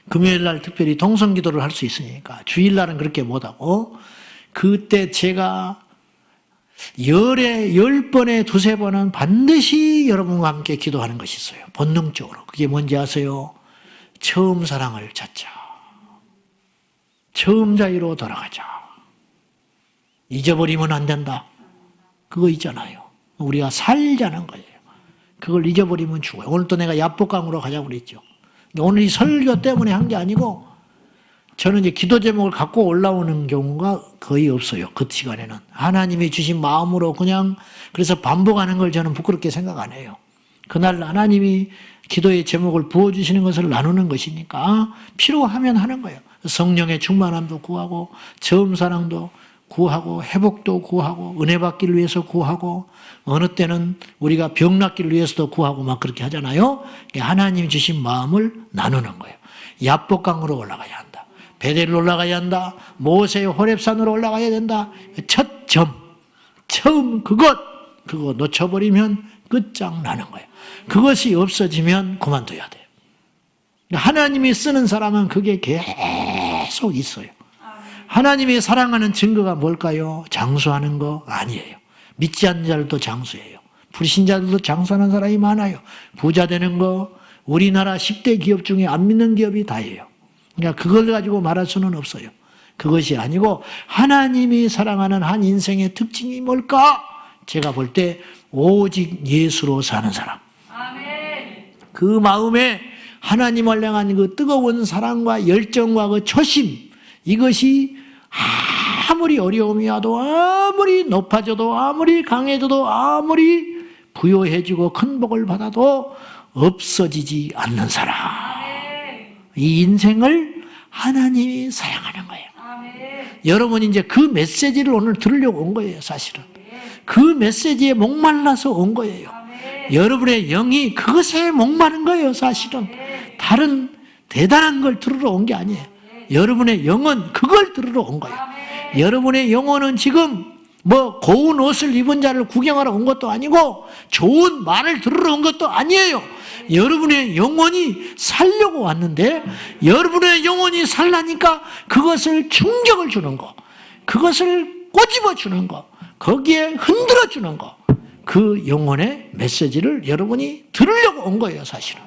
S1: 금요일날 특별히 동성기도를 할 수 있으니까 주일날은 그렇게 못하고 그때 제가 열에 10번에 2-3번은 반드시 여러분과 함께 기도하는 것이 있어요. 본능적으로. 그게 뭔지 아세요? 처음 사랑을 찾자. 처음 자유로 돌아가자. 잊어버리면 안 된다. 그거 있잖아요. 우리가 살자는 거예요. 그걸 잊어버리면 죽어요. 오늘 또 내가 야복강으로 가자고 그랬죠. 오늘 이 설교 때문에 한 게 아니고 저는 이제 기도 제목을 갖고 올라오는 경우가 거의 없어요. 그 시간에는. 하나님이 주신 마음으로 그냥 그래서 반복하는 걸 저는 부끄럽게 생각 안 해요. 그날 하나님이 기도의 제목을 부어주시는 것을 나누는 것이니까 필요하면 하는 거예요. 성령의 충만함도 구하고 처음 사랑도 구하고 회복도 구하고 은혜 받기를 위해서 구하고 어느 때는 우리가 병 낫기를 위해서도 구하고 막 그렇게 하잖아요. 하나님이 주신 마음을 나누는 거예요. 야복강으로 올라가야 한다. 베델로 올라가야 한다. 모세의 호렙산으로 올라가야 된다. 첫 점, 처음 그거 놓쳐버리면 끝장나는 거예요. 그것이 없어지면 그만둬야 돼요. 하나님이 쓰는 사람은 그게 계속 있어요. 하나님이 사랑하는 증거가 뭘까요? 장수하는 거 아니에요. 믿지 않는 자들도 장수해요. 불신자들도 장수하는 사람이 많아요. 부자 되는 거, 우리나라 10대 기업 중에 안 믿는 기업이 다예요. 그러니까 그걸 가지고 말할 수는 없어요. 그것이 아니고 하나님이 사랑하는 한 인생의 특징이 뭘까? 제가 볼 때 오직 예수로 사는 사람. 그 마음에 하나님을 향한 그 뜨거운 사랑과 열정과 그 초심, 이것이 아무리 어려움이 와도, 아무리 높아져도, 아무리 강해져도, 아무리 부요해지고 큰 복을 받아도 없어지지 않는 사람. 이 인생을 하나님이 사랑하는 거예요. 여러분이 이제 그 메시지를 오늘 들으려고 온 거예요, 사실은. 그 메시지에 목말라서 온 거예요. 여러분의 영이 그것에 목마른 거예요, 사실은. 다른 대단한 걸 들으러 온 게 아니에요. 여러분의 영은 그걸 들으러 온 거예요. 여러분의 영혼은 지금 뭐 고운 옷을 입은 자를 구경하러 온 것도 아니고 좋은 말을 들으러 온 것도 아니에요. 여러분의 영혼이 살려고 왔는데 여러분의 영혼이 살라니까 그것을 충격을 주는 거, 그것을 꼬집어 주는 거, 거기에 흔들어 주는 거, 그 영혼의 메시지를 여러분이 들으려고 온 거예요, 사실은.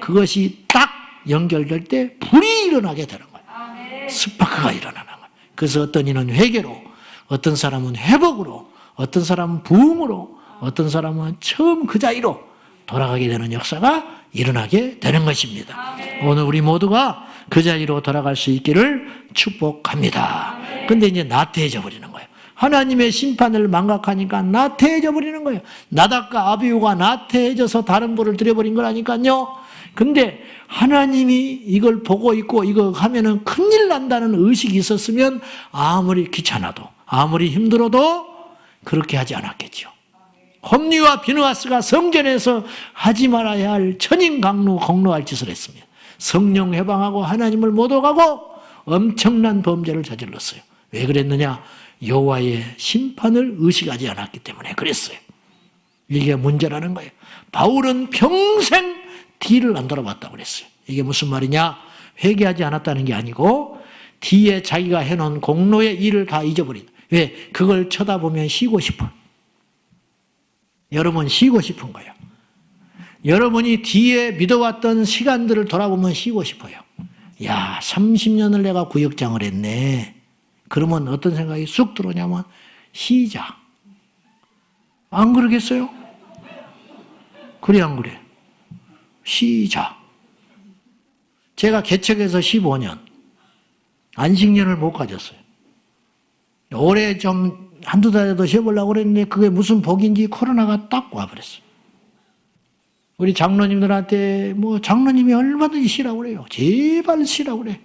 S1: 그것이 딱 연결될 때 불이 일어나게 되는 거예요. 스파크가 일어나는 거예요. 그래서 어떤 이는 회개로, 어떤 사람은 회복으로, 어떤 사람은 부흥으로, 어떤 사람은 처음 그 자리로 돌아가게 되는 역사가 일어나게 되는 것입니다. 오늘 우리 모두가 그 자리로 돌아갈 수 있기를 축복합니다. 근데 이제 나태해져 버리는 거예요. 하나님의 심판을 망각하니까 나태해져 버리는 거예요. 나답과 아비후가 나태해져서 다른 불을 들여버린 거라니까요. 근데 하나님이 이걸 보고 있고 이거 하면은 큰일 난다는 의식이 있었으면 아무리 귀찮아도 아무리 힘들어도 그렇게 하지 않았겠죠. 홈리와 비느하스가 성전에서 하지 말아야 할 천인강로 공로할 짓을 했습니다. 성령 해방하고 하나님을 못 오가고 엄청난 범죄를 저질렀어요. 왜 그랬느냐? 여호와의 심판을 의식하지 않았기 때문에 그랬어요. 이게 문제라는 거예요. 바울은 평생 뒤를 안 돌아봤다고 그랬어요. 이게 무슨 말이냐? 회개하지 않았다는 게 아니고 뒤에 자기가 해놓은 공로의 일을 다 잊어버린다. 왜? 그걸 쳐다보면 쉬고 싶어. 여러분 쉬고 싶은 거예요. 여러분이 뒤에 믿어왔던 시간들을 돌아보면 쉬고 싶어요. 야, 30년을 내가 구역장을 했네. 그러면 어떤 생각이 쑥 들어오냐면 쉬자. 안 그러겠어요? 그래 안 그래? 쉬자. 제가 개척해서 15년 안식년을 못 가졌어요. 올해 좀 한두 달에도 쉬어보려고 그랬는데 그게 무슨 복인지 코로나가 딱 와버렸어요. 우리 장로님들한테 뭐 장로님이 얼마든지 쉬라고 그래요. 제발 쉬라고 그래.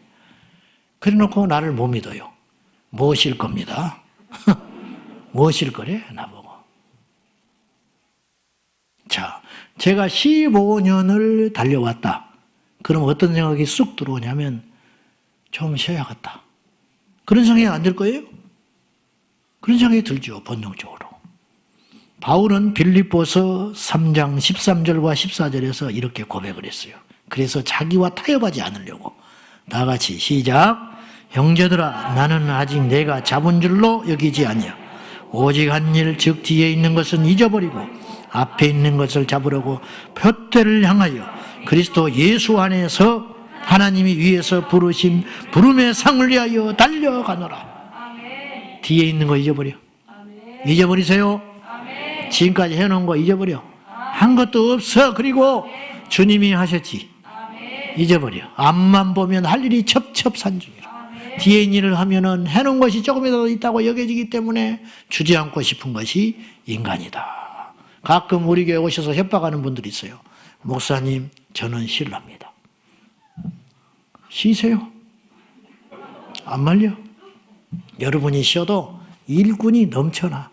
S1: 그래놓고 나를 못 믿어요. 뭐 쉴 겁니다. 뭐 쉴 거래? 나보고. 자, 제가 15년을 달려왔다. 그럼 어떤 생각이 쑥 들어오냐면 좀 쉬어야겠다. 그런 생각이 안 들 거예요? 그런 생각이 들죠, 본능적으로. 바울은 빌립보서 3장 13절과 14절에서 이렇게 고백을 했어요. 그래서 자기와 타협하지 않으려고. 다 같이 시작. 형제들아, 나는 아직 내가 잡은 줄로 여기지 아니야. 오직 한 일, 즉 뒤에 있는 것은 잊어버리고 앞에 있는 것을 잡으려고 표대를 향하여 그리스도 예수 안에서 하나님이 위에서 부르신 부름의 상을 위하여 달려가노라. 뒤에 있는 거 잊어버려. 잊어버리세요. 지금까지 해놓은 거 잊어버려. 한 것도 없어. 그리고 주님이 하셨지. 잊어버려. 앞만 보면 할 일이 첩첩산중이라. 뒤에 있는 일을 하면은 해놓은 것이 조금이라도 있다고 여겨지기 때문에 주지 않고 싶은 것이 인간이다. 가끔 우리 교회 오셔서 협박하는 분들이 있어요. 목사님, 저는 쉴랍니다. 쉬세요. 안 말려. 여러분이 쉬어도 일꾼이 넘쳐나.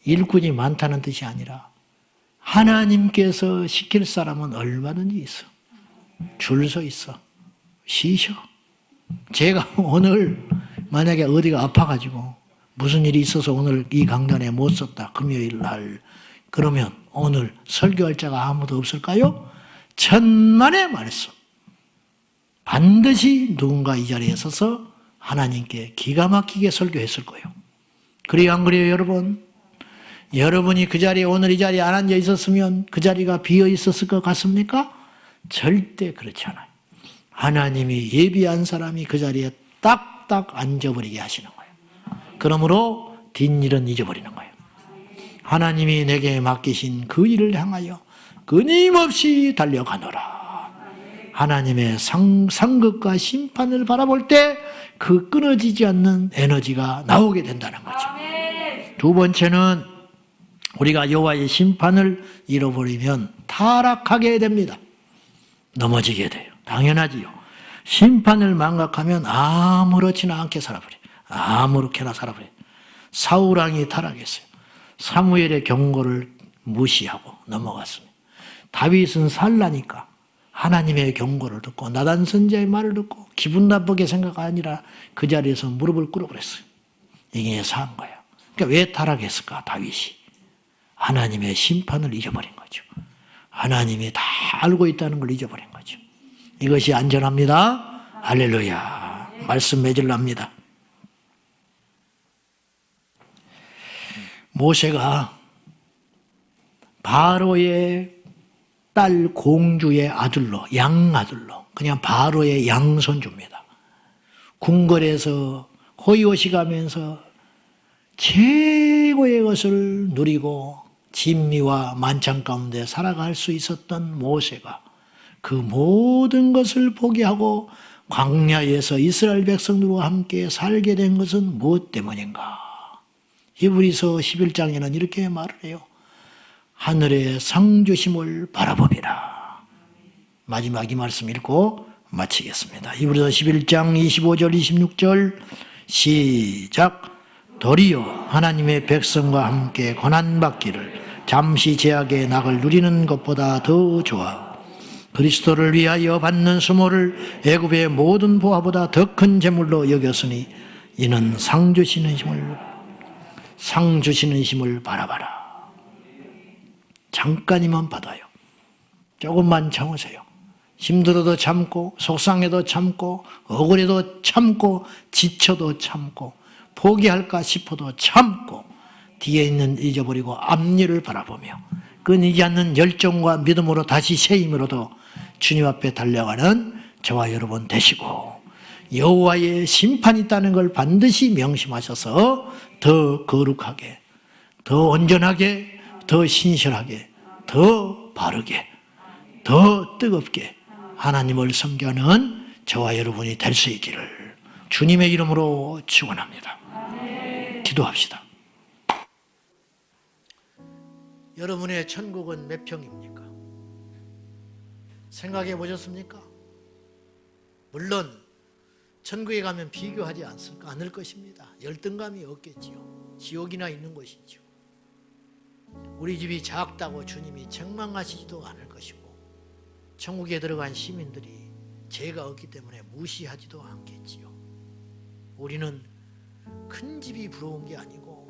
S1: 일꾼이 많다는 뜻이 아니라 하나님께서 시킬 사람은 얼마든지 있어. 줄 서 있어. 쉬셔. 제가 오늘 만약에 어디가 아파가지고 무슨 일이 있어서 오늘 이 강단에 못 썼다. 금요일 날. 그러면 오늘 설교할 자가 아무도 없을까요? 천만의 말씀. 반드시 누군가 이 자리에 서서 하나님께 기가 막히게 설교했을 거예요. 그래요, 안 그래요, 여러분? 여러분이 그 자리에, 오늘 이 자리에 안 앉아 있었으면 그 자리가 비어 있었을 것 같습니까? 절대 그렇지 않아요. 하나님이 예비한 사람이 그 자리에 딱딱 앉아버리게 하시는 거예요. 그러므로 뒷일은 잊어버리는 거예요. 하나님이 내게 맡기신 그 일을 향하여 끊임없이 달려가노라. 하나님의 상급과 심판을 바라볼 때 그 끊어지지 않는 에너지가 나오게 된다는 거죠. 두 번째는 우리가 여호와의 심판을 잃어버리면 타락하게 됩니다. 넘어지게 돼요. 당연하지요. 심판을 망각하면 아무렇지나 않게 살아버려요. 아무렇게나 살아버려요. 사울왕이 타락했어요. 사무엘의 경고를 무시하고 넘어갔습니다. 다윗은 살라니까 하나님의 경고를 듣고 나단 선지자의 말을 듣고 기분 나쁘게 생각 아니라 그 자리에서 무릎을 꿇어버렸어요. 이게 사한 거예요. 그러니까 왜 타락했을까? 다윗이 하나님의 심판을 잊어버린 거죠. 하나님이 다 알고 있다는 걸 잊어버린 거죠. 이것이 안전합니다. 할렐루야. 말씀 맺으랍니다. 모세가 바로의 딸 공주의 아들로, 양아들로, 그냥 바로의 양손주입니다. 궁궐에서 호의호식하면서 최고의 것을 누리고 진미와 만찬 가운데 살아갈 수 있었던 모세가 그 모든 것을 포기하고 광야에서 이스라엘 백성들과 함께 살게 된 것은 무엇 때문인가? 히브리서 11장에는 이렇게 말을 해요. 하늘의 상 주심을 바라봅니다. 마지막 이 말씀 읽고 마치겠습니다. 히브리서 11장 25절 26절 시작. 도리어 하나님의 백성과 함께 고난받기를 잠시 제약의 낙을 누리는 것보다 더 좋아 그리스도를 위하여 받는 수모를 애굽의 모든 보화보다 더 큰 재물로 여겼으니 이는 상 주시는 힘을 바라봐라. 잠깐이면 받아요. 조금만 참으세요. 힘들어도 참고 속상해도 참고 억울해도 참고 지쳐도 참고 포기할까 싶어도 참고 뒤에 있는 잊어버리고 앞일을 바라보며 끊이지 않는 열정과 믿음으로 다시 새 힘으로도 주님 앞에 달려가는 저와 여러분 되시고 여호와의 심판이 있다는 걸 반드시 명심하셔서 더 거룩하게, 더 온전하게, 더 신실하게, 더 바르게, 더 뜨겁게 하나님을 섬기는 저와 여러분이 될 수 있기를 주님의 이름으로 축원합니다. 기도합시다. 여러분의 천국은 몇 평입니까? 생각해 보셨습니까? 물론 천국에 가면 비교하지 않을 것입니다. 열등감이 없겠지요. 지옥이나 있는 것이죠. 우리 집이 작다고 주님이 책망하시지도 않을 것이고 천국에 들어간 시민들이 죄가 없기 때문에 무시하지도 않겠지요. 우리는 큰 집이 부러운 게 아니고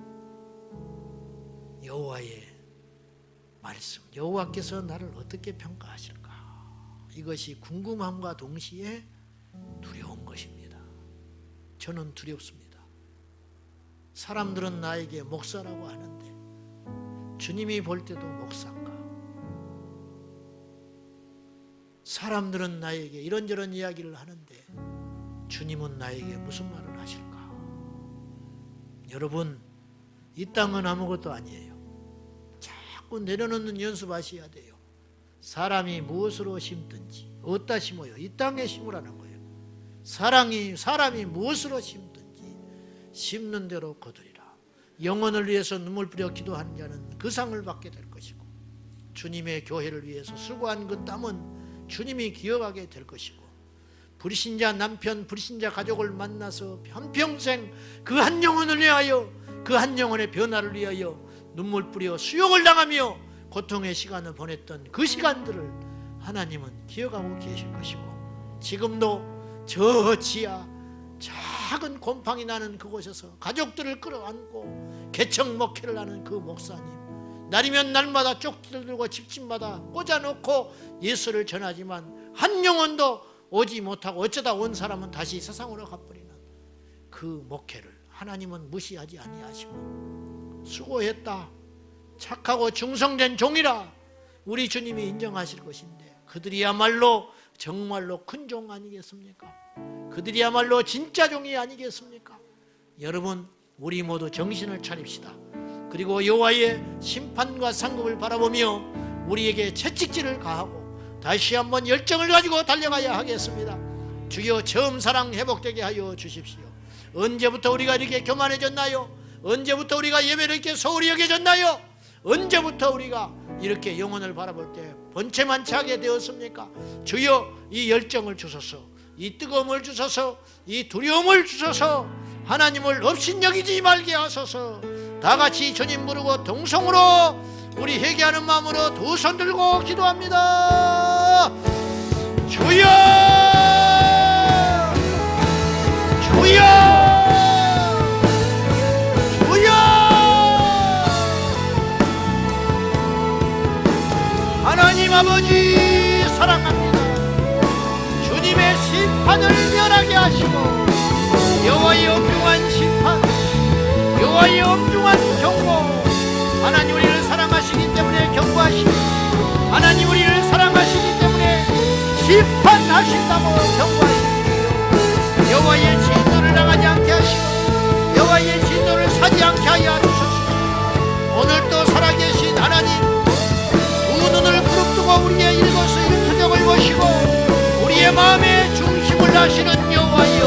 S1: 여호와의 말씀, 여호와께서 나를 어떻게 평가하실까? 이것이 궁금함과 동시에 두려운 것입니다. 저는 두렵습니다. 사람들은 나에게 목사라고 하는데 주님이 볼 때도 목사인가? 사람들은 나에게 이런저런 이야기를 하는데 주님은 나에게 무슨 말을 하실까? 여러분, 이 땅은 아무것도 아니에요. 자꾸 내려놓는 연습하셔야 돼요. 사람이 무엇으로 심든지 어디다 심어요? 이 땅에 심으라는 거예요. 사람이 무엇으로 심든지 심는 대로 거두리라. 영혼을 위해서 눈물 뿌려 기도하는 자는 그 상을 받게 될 것이고 주님의 교회를 위해서 수고한 그 땀은 주님이 기억하게 될 것이고 불신자 남편, 불신자 가족을 만나서 한평생 그 한 영혼을 위하여, 그 한 영혼의 변화를 위하여 눈물 뿌려 수욕을 당하며 고통의 시간을 보냈던 그 시간들을 하나님은 기억하고 계실 것이고 지금도 저 지하 작은 곰팡이 나는 그곳에서 가족들을 끌어안고 개척 목회를 하는 그 목사님, 날이면 날마다 쪽지를 들고 집집마다 꽂아놓고 예수를 전하지만 한 영혼도 오지 못하고 어쩌다 온 사람은 다시 세상으로 가버리는 그 목회를 하나님은 무시하지 아니하시고 수고했다, 착하고 충성된 종이라 우리 주님이 인정하실 것인데, 그들이야말로 정말로 큰 종 아니겠습니까? 그들이야말로 진짜 종이 아니겠습니까? 여러분, 우리 모두 정신을 차립시다. 그리고 여호와의 심판과 상급을 바라보며 우리에게 채찍질을 가하고 다시 한번 열정을 가지고 달려가야 하겠습니다. 주여, 처음 사랑 회복되게 하여 주십시오. 언제부터 우리가 이렇게 교만해졌나요? 언제부터 우리가 예배를 이렇게 소홀히 여겨졌나요? 언제부터 우리가 이렇게 영혼을 바라볼 때 번체만치하게 되었습니까? 주여, 이 열정을 주소서, 이 뜨거움을 주소서, 이 두려움을 주소서, 하나님을 업신여기지 말게 하소서. 다 같이 주님 부르고 동성으로 우리 회개하는 마음으로 두 손 들고 기도합니다. 주여, 주여, 주여. 하나님 아버지 사랑합니다. 주님의 심판을 면하게 하시고 여호와의 엄중한 심판, 여호와의 엄중한 경고, 하나님 우리를 사랑하시기 때문에 경고하시고 하나님 우리를 사랑하시기 때문에 심판하신다고 경고하시고 여호와의 진노를 당하지 않게 하시고 여호와의 진노를 사지 않게 하여 주소서. 오늘도 살아계신 하나님, 두 눈을 부릅뜨고 우리의 일거수 일투족을 보시고 우리의 마음의 중심을 아시는 여호와여,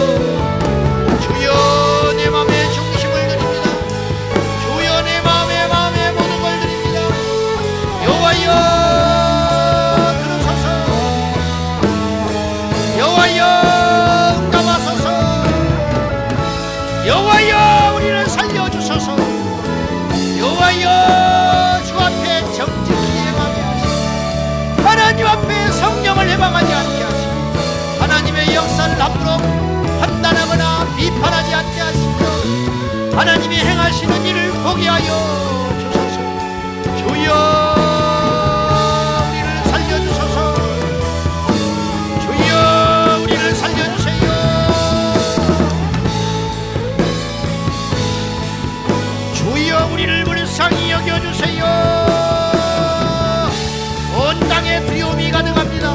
S1: 주여 내 마음의 중심을 드립니다. 주여 내 마음의 모든 걸 드립니다. 여호와여 들으소서. 여호와여 응답하소서. 여호와여 우리를 살려주소서. 여호와여 주 앞에 정직히 예방해 하시고 하나님 앞에 성령을 해방하지 않게 하시고 하나님의 역사를 앞으로 판단하거나 비판하지 않게 하시며 하나님이 행하시는 일을 보게 하여 주소서. 주여 우리를 살려주소서. 주여 우리를 살려주세요. 주여 우리를 불쌍히 여겨주세요. 온 땅에 두려움이 가득합니다.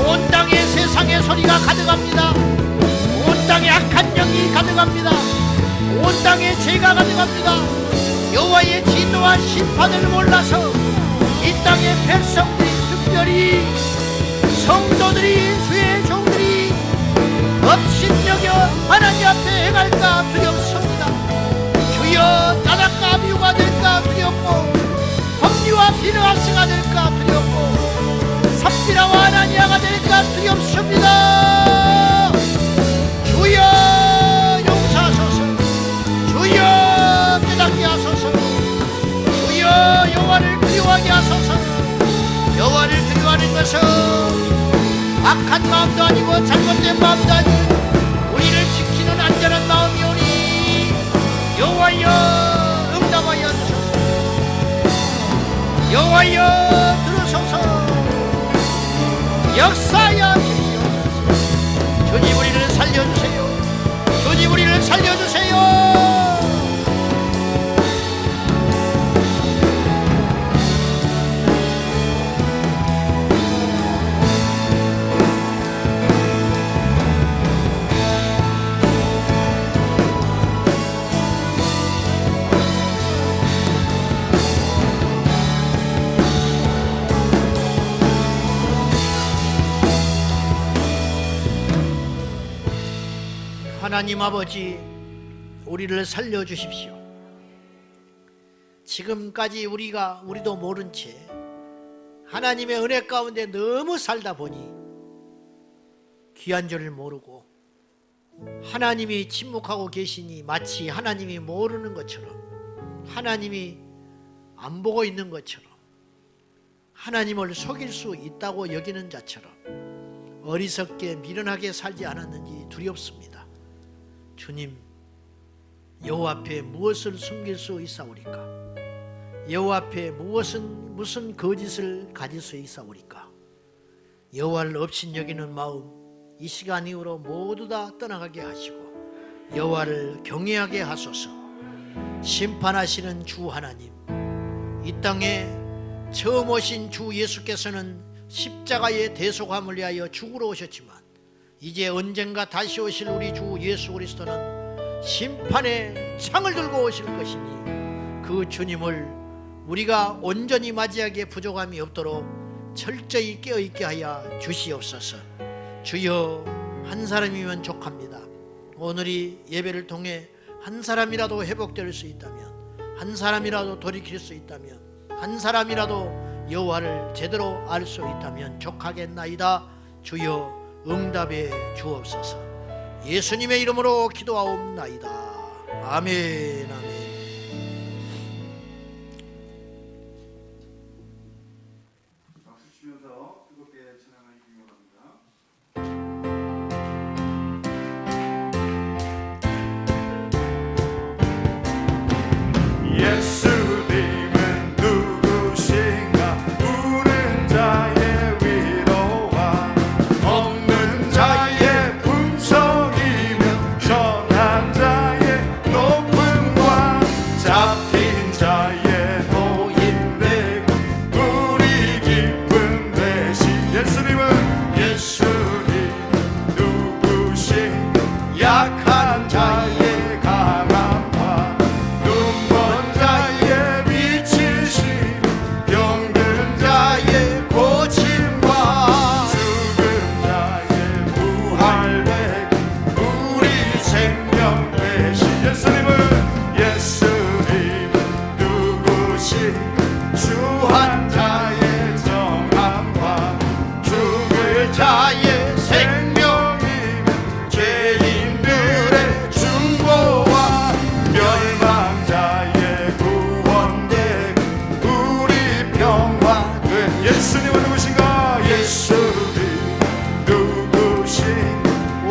S1: 온 땅에 세상의 소리가 가득합니다. 온 땅에 악한 영이 가득합니다. 온 땅에 죄가 가득합니다. 여호와의 진노와 심판을 몰라서 이 땅의 백성들이, 특별히 성도들이, 주의 종들이 업신여겨 하나님 앞에 행할까 두렵습니다. 주여, 나락과 미우가 될까 두렵고 법리와 비느하스가 될까 두렵고 삽비라와 아나니아가 될까 두렵습니다. 주여 용서하소서. 주여 깨닫게 하소서. 주여 여호와를 그리워하게 하소서. 여호와를 그리워하는 것은 악한 마음도 아니고 잘못된 마음도 아니고 우리를 지키는 안전한 마음이오니 여호와여 응답하여 주소서. 여호와여 들으소서. 역사하여 주시옵소서. 주님 우리를 살려주세요. 주님 우리를 살려주세요. 하나님 아버지, 우리를 살려주십시오. 지금까지 우리도 모른 채 하나님의 은혜 가운데 너무 살다 보니 귀한 줄을 모르고 하나님이 침묵하고 계시니 마치 하나님이 모르는 것처럼, 하나님이 안 보고 있는 것처럼, 하나님을 속일 수 있다고 여기는 자처럼 어리석게 미련하게 살지 않았는지 두렵습니다. 주님, 여호와 앞에 무엇을 숨길 수 있사오리까? 여호와 앞에 무슨 거짓을 가질 수 있사오리까? 여호와를 업신여기는 마음, 이 시간 이후로 모두 다 떠나가게 하시고 여호와를 경외하게 하소서. 심판하시는 주 하나님, 이 땅에 처음 오신 주 예수께서는 십자가의 대속함을 위하여 죽으러 오셨지만 이제 언젠가 다시 오실 우리 주 예수 그리스도는 심판의 창을 들고 오실 것이니 그 주님을 우리가 온전히 맞이하기에 부족함이 없도록 철저히 깨어있게 하여 주시옵소서. 주여, 한 사람이면 족합니다. 오늘 이 예배를 통해 한 사람이라도 회복될 수 있다면, 한 사람이라도 돌이킬 수 있다면, 한 사람이라도 여호와를 제대로 알 수 있다면 족하겠나이다. 주여 응답해 주옵소서. 예수님의 이름으로 기도하옵나이다. 아멘. 아멘.
S6: 박수 치면서 뜨겁게 찬양하시기 바랍니다. 예수님은 누구신가? 우는 자의 위로와 없는 자의 풍성이며 전한 자의 높음과 잡힌 자의 노임되고 우리 기쁨 되신 예수님 누구신 약한 자의 강함과 눈먼 자의 빛이신 병든 자의 고침과 죽은 자의 부활되고 우리 생명 되신 예수님은 누구신 주한 자의 정함과 죽을 자의 생명이며 죄인들의 중보와 멸망자의 구원되고 우리 평화된 예수님은 누구신가? 예수님 누구신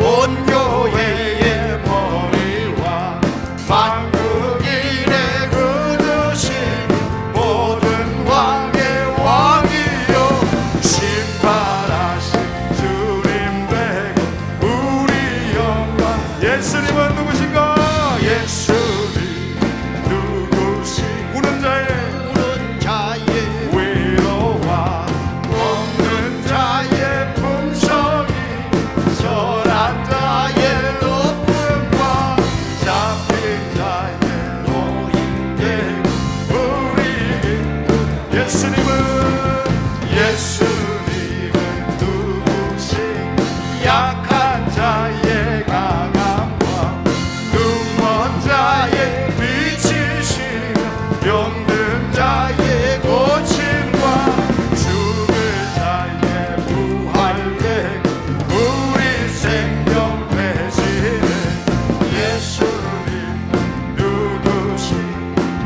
S6: 온 교회의 머리와 만국인의 그드신 모든 왕의 왕이요 심판하신 주님 되고 우리 영광 예수님은 누구신가? 예수님 누구신 우는 자의 위로와 없는 자의 풍성이 전한 자의 높음과 잡힌 자의 노임되고 우리 기쁨 예수님은 누구신 약한 자의 강함과 눈먼 자의 빛이시며 병든 자의 고침과 죽을 자의 부활되고 우리 생명 되시는 예수님 누구신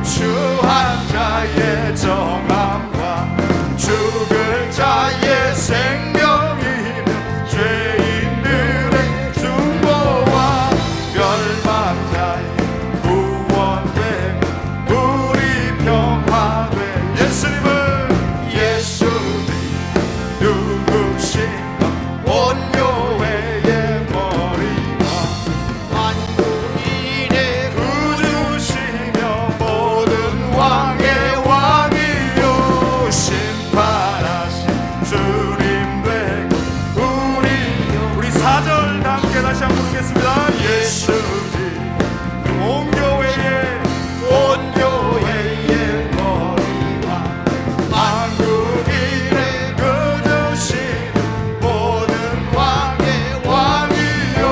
S6: 주한 자의 정함과 죽을 자의 생명이며 죄인들의 중보와 멸망자의 구원되고 우리 평화된 예수님 누구신가? 온 교회의 머리와 만국인의 구주시며 모든 왕의 왕이요 심판하신 주님 되고 우리 4절 함께 다시 한번 부르겠습니다. 예수님 온 교회의 머리와 만국인의 그드신 모든 왕의 왕이요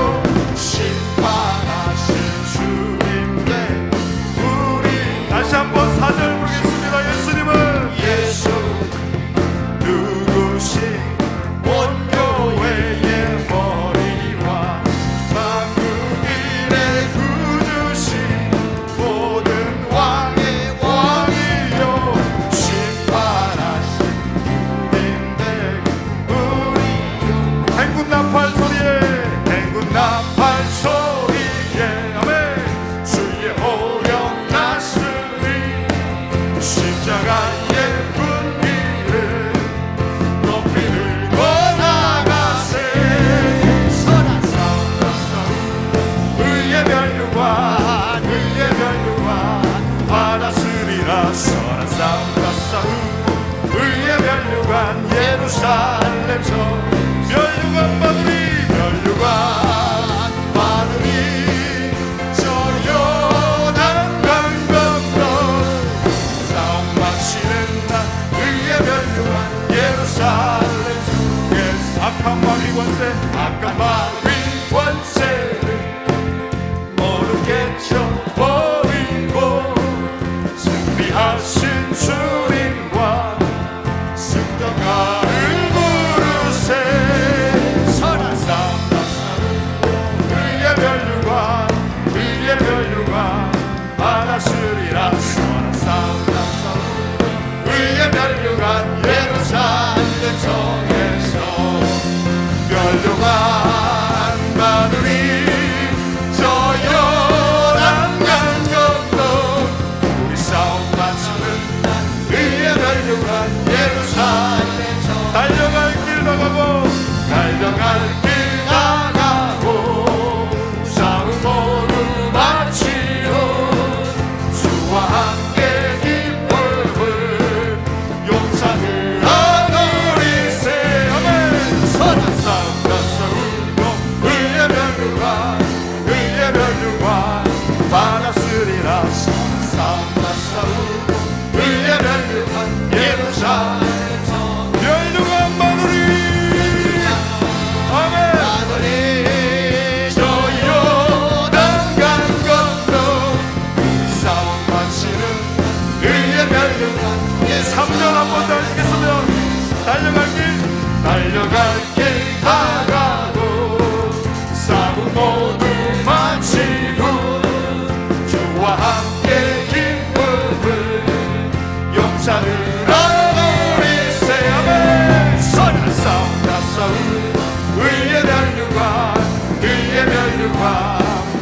S6: 심판하신 주님 되고 우리 다시 한번 4절 부르겠습니다. 예수님 누구신 온 교회의 머리와 만국 위 권세 악한 위 권세를 모두 깨쳐버리고 승리하신 주님과 승전가를 부르세 선한 싸움 의의 멸류관 의의 멸류관 받았으리라 선한 싸움 의의 멸류관 예루살렘 성에서 멸류관 받으리 저 요단강 건너 우리 싸움 마치는 의의 멸류관 예루살렘 성 달려갈 길 나가고 달려갈 길 나가고 싸움 모두 마치고 주와 함께 기쁨을 용산을 하늘이세 아멘 선한 싸움 싸우고 의의 멸류관 의의 멸류관 받았으리라 선한 싸움 싸우고 의의 멸류관 예루살렘 성 멸류관 받으리 아멘 저 요단강 건너 싸움 마치는 의의 멸류관 3절 한번 더 하시겠으면 달려갈 길 다가고 싸움 모두 마치고 주와 함께 기쁨을 용산을 하늘이세 아멘 선한 싸움 다 싸우고 의의 멸류관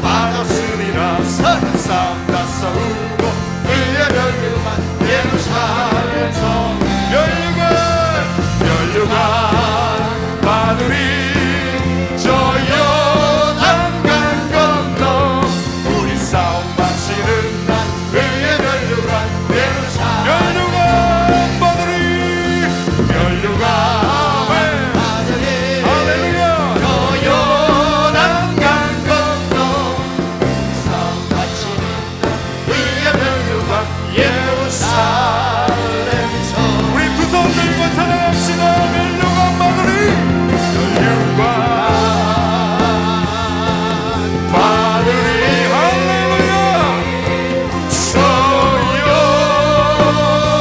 S6: 받았으리라 선한 싸움 다 싸우고 의의 멸류관 예루살렘 성 멸류관 받으리 저 요단강 건너 우리 싸움 마치는 날 의의 멸류관 예루살렘 멸류관 받으리 멸류관 받으리 할렐루야 저 요단강 건너 싸움 마치는 날 의의 멸류관 예루살렘 성 우리 두 손 들고 찬양합시다 멸류관 받으리 멸류관 받으리 할렐루야 저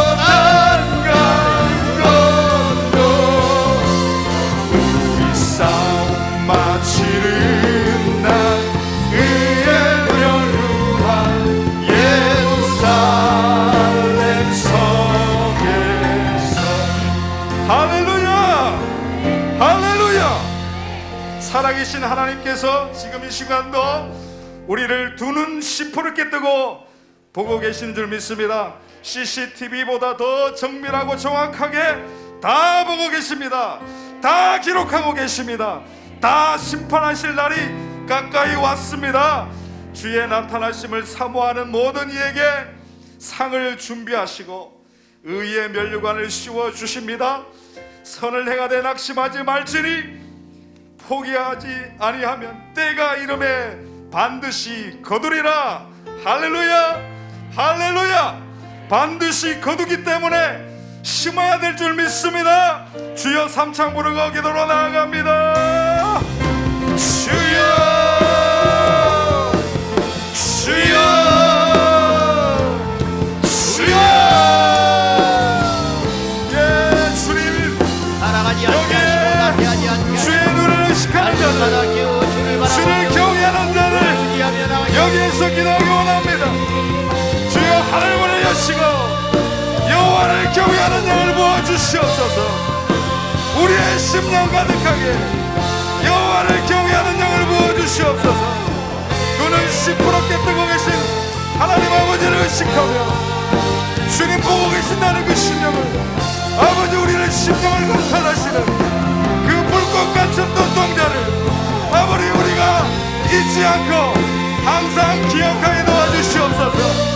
S6: 요단강 건너 우리 싸움 마치는 날 의의 멸류관 예루살렘 성에서 할렐루야 할렐루야 살아계신 하나님께서 지금 이 시간도 우리를 두 눈 시퍼렇게 뜨고 보고 계신 줄 믿습니다. CCTV보다 더 정밀하고 정확하게 다 보고 계십니다. 다 기록하고 계십니다. 다 심판하실 날이 가까이 왔습니다. 주의 나타나심을 사모하는 모든 이에게 상을 준비하시고 의의 멸류관을 씌워 주십니다. 선을 행하되 낙심하지 말지니 포기하지 아니하면 때가 이름에 반드시 거두리라. 할렐루야 할렐루야 반드시 거두기 때문에 심어야 될 줄 믿습니다. 주여 삼창 부르고 기도로 나아갑니다. 주여 주여 주여 예 주님 여기에 주의 눈을 의식하는 자들 주를 경외하는 자들 여기에서 기도하기 원합니다. 주여 하늘문을 여시고 여호와를 경외하는 영을 부어주시옵소서. 우리의 심령 가득하게 여호와를 경외하는 영을 부어주시옵소서. 눈을 시퍼렇게 뜨고 계신 하나님 아버지를 의식하며 주님 보고 계신다는 그 심령을 아버지 우리의 심령을 강탈하시는 그 불꽃 같은 눈동자를 아버지 우리가 잊지 않고 항상 기억하게 도와주시옵소서.